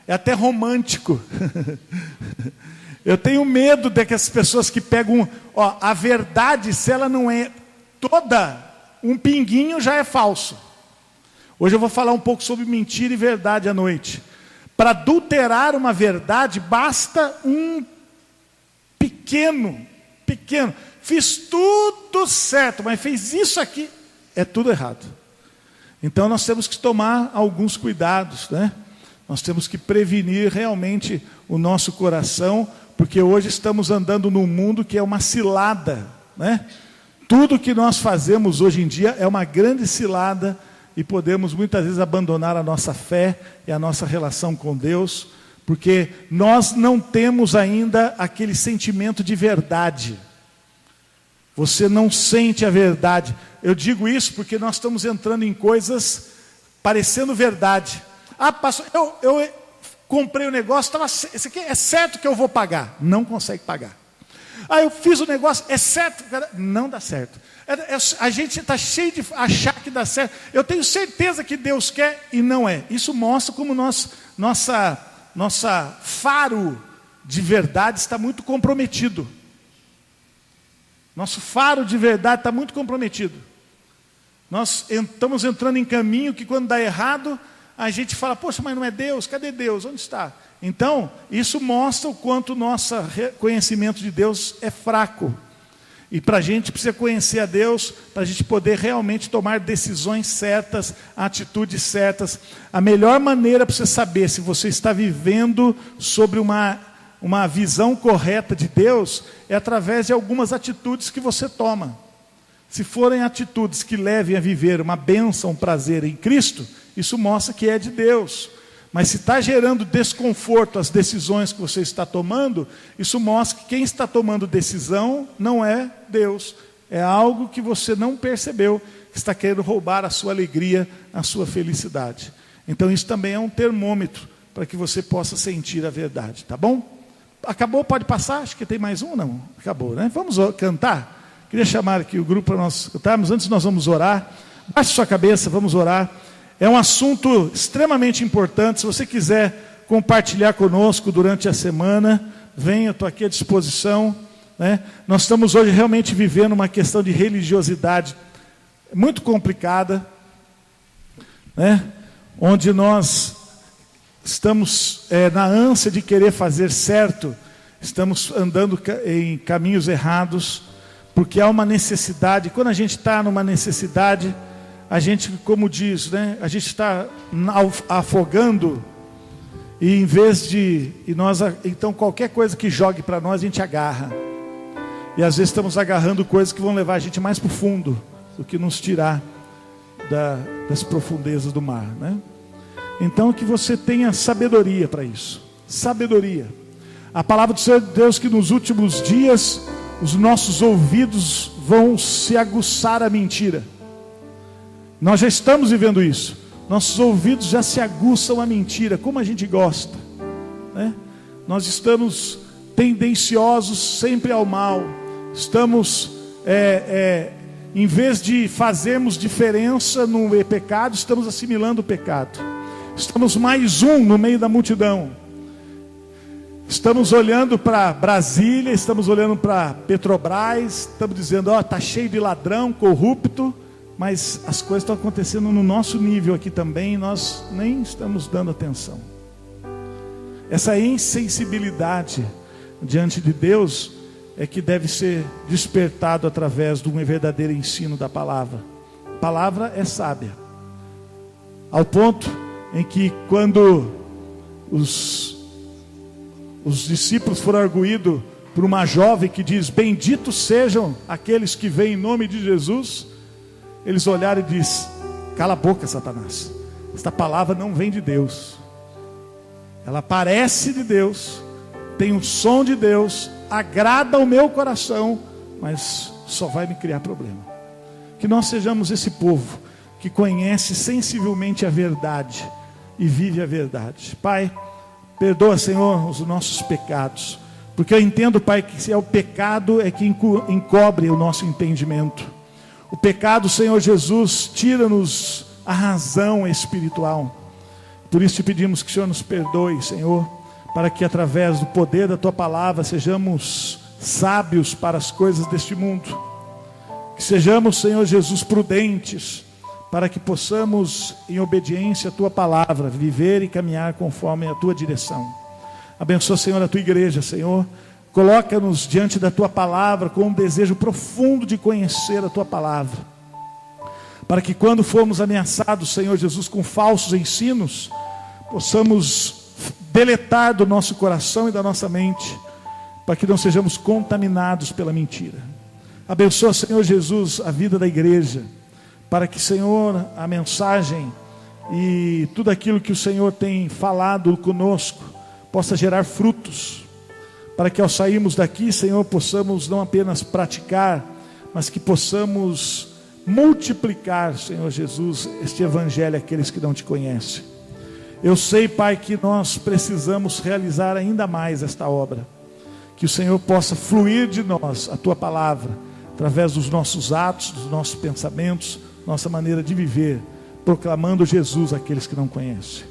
É até romântico. Eu tenho medo daquelas pessoas que pegam... a verdade, se ela não é toda, um pinguinho já é falso. Hoje eu vou falar um pouco sobre mentira e verdade à noite. Para adulterar uma verdade, basta um pequeno, fiz tudo certo, mas fez isso aqui, é tudo errado. Então nós temos que tomar alguns cuidados, né? Nós temos que prevenir realmente o nosso coração, porque hoje estamos andando num mundo que é uma cilada, né? Tudo que nós fazemos hoje em dia é uma grande cilada, e podemos muitas vezes abandonar a nossa fé e a nossa relação com Deus, porque nós não temos ainda aquele sentimento de verdade. Você não sente a verdade. Eu digo isso porque nós estamos entrando em coisas parecendo verdade. Ah, pastor, eu comprei o negócio, esse aqui é certo que eu vou pagar. Não consegue pagar. Ah, eu fiz o negócio, é certo? Não dá certo. A gente está cheio de achar que dá certo. Eu tenho certeza que Deus quer e não é. Isso mostra como nossa faro de verdade está muito comprometido. Nosso faro de verdade está muito comprometido. Nós estamos entrando em caminho que quando dá errado, a gente fala, poxa, mas não é Deus? Cadê Deus? Onde está? Então, isso mostra o quanto o nosso conhecimento de Deus é fraco. E para a gente precisa conhecer a Deus, para a gente poder realmente tomar decisões certas, atitudes certas. A melhor maneira para você saber se você está vivendo sobre uma visão correta de Deus, é através de algumas atitudes que você toma. Se forem atitudes que levem a viver uma bênção, um prazer em Cristo, isso mostra que é de Deus. Mas se está gerando desconforto as decisões que você está tomando, isso mostra que quem está tomando decisão não é Deus. É algo que você não percebeu, que está querendo roubar a sua alegria, a sua felicidade. Então isso também é um termômetro para que você possa sentir a verdade, tá bom? Acabou? Pode passar? Acho que tem mais um, não? Acabou, né? Vamos cantar? Queria chamar aqui o grupo para nós cantarmos. Antes nós vamos orar. Baixe sua cabeça, vamos orar. É um assunto extremamente importante. Se você quiser compartilhar conosco durante a semana, venha, estou aqui à disposição, né? Nós estamos hoje realmente vivendo uma questão de religiosidade muito complicada, né? Onde nós estamos na ânsia de querer fazer certo, estamos andando em caminhos errados, porque há uma necessidade. Quando a gente está numa necessidade, a gente, como diz, né? A gente está afogando, e em vez de... então qualquer coisa que jogue para nós, a gente agarra. E às vezes estamos agarrando coisas que vão levar a gente mais para o fundo do que nos tirar das profundezas do mar, né? Então que você tenha sabedoria para isso. Sabedoria. A palavra do Senhor Deus que nos últimos dias os nossos ouvidos vão se aguçar à mentira. Nós já estamos vivendo isso. Nossos ouvidos já se aguçam à mentira, como a gente gosta, né? Nós estamos tendenciosos sempre ao mal. Estamos, em vez de fazermos diferença no pecado, estamos assimilando o pecado. Estamos mais um no meio da multidão. Estamos olhando para Brasília, estamos olhando para Petrobras, estamos dizendo, está cheio de ladrão, corrupto. Mas as coisas estão acontecendo no nosso nível aqui também, e nós nem estamos dando atenção. Essa insensibilidade diante de Deus é que deve ser despertado através de um verdadeiro ensino da palavra. A palavra é sábia, ao ponto em que quando os discípulos foram arguídos por uma jovem que diz, benditos sejam aqueles que vêm em nome de Jesus, eles olharam e disseram, cala a boca, Satanás, esta palavra não vem de Deus, ela parece de Deus, tem um som de Deus, agrada ao meu coração, mas só vai me criar problema. Que nós sejamos esse povo que conhece sensivelmente a verdade e vive a verdade. Pai, perdoa, Senhor, os nossos pecados, porque eu entendo, Pai, que se é o pecado é que encobre o nosso entendimento. O pecado, Senhor Jesus, tira-nos a razão espiritual. Por isso te pedimos que o Senhor nos perdoe, Senhor, para que através do poder da Tua palavra sejamos sábios para as coisas deste mundo. Que sejamos, Senhor Jesus, prudentes, para que possamos, em obediência à Tua palavra, viver e caminhar conforme a Tua direção. Abençoa, Senhor, a Tua igreja, Senhor. Coloca-nos diante da Tua palavra com um desejo profundo de conhecer a Tua palavra, para que quando formos ameaçados, Senhor Jesus, com falsos ensinos, possamos deletar do nosso coração e da nossa mente, para que não sejamos contaminados pela mentira. Abençoa, Senhor Jesus, a vida da igreja, para que, Senhor, a mensagem e tudo aquilo que o Senhor tem falado conosco possa gerar frutos, para que ao sairmos daqui, Senhor, possamos não apenas praticar, mas que possamos multiplicar, Senhor Jesus, este evangelho àqueles que não te conhecem. Eu sei, Pai, que nós precisamos realizar ainda mais esta obra, que o Senhor possa fluir de nós a Tua palavra, através dos nossos atos, dos nossos pensamentos, nossa maneira de viver, proclamando Jesus àqueles que não conhecem.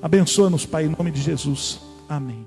Abençoa-nos, Pai, em nome de Jesus. Amém.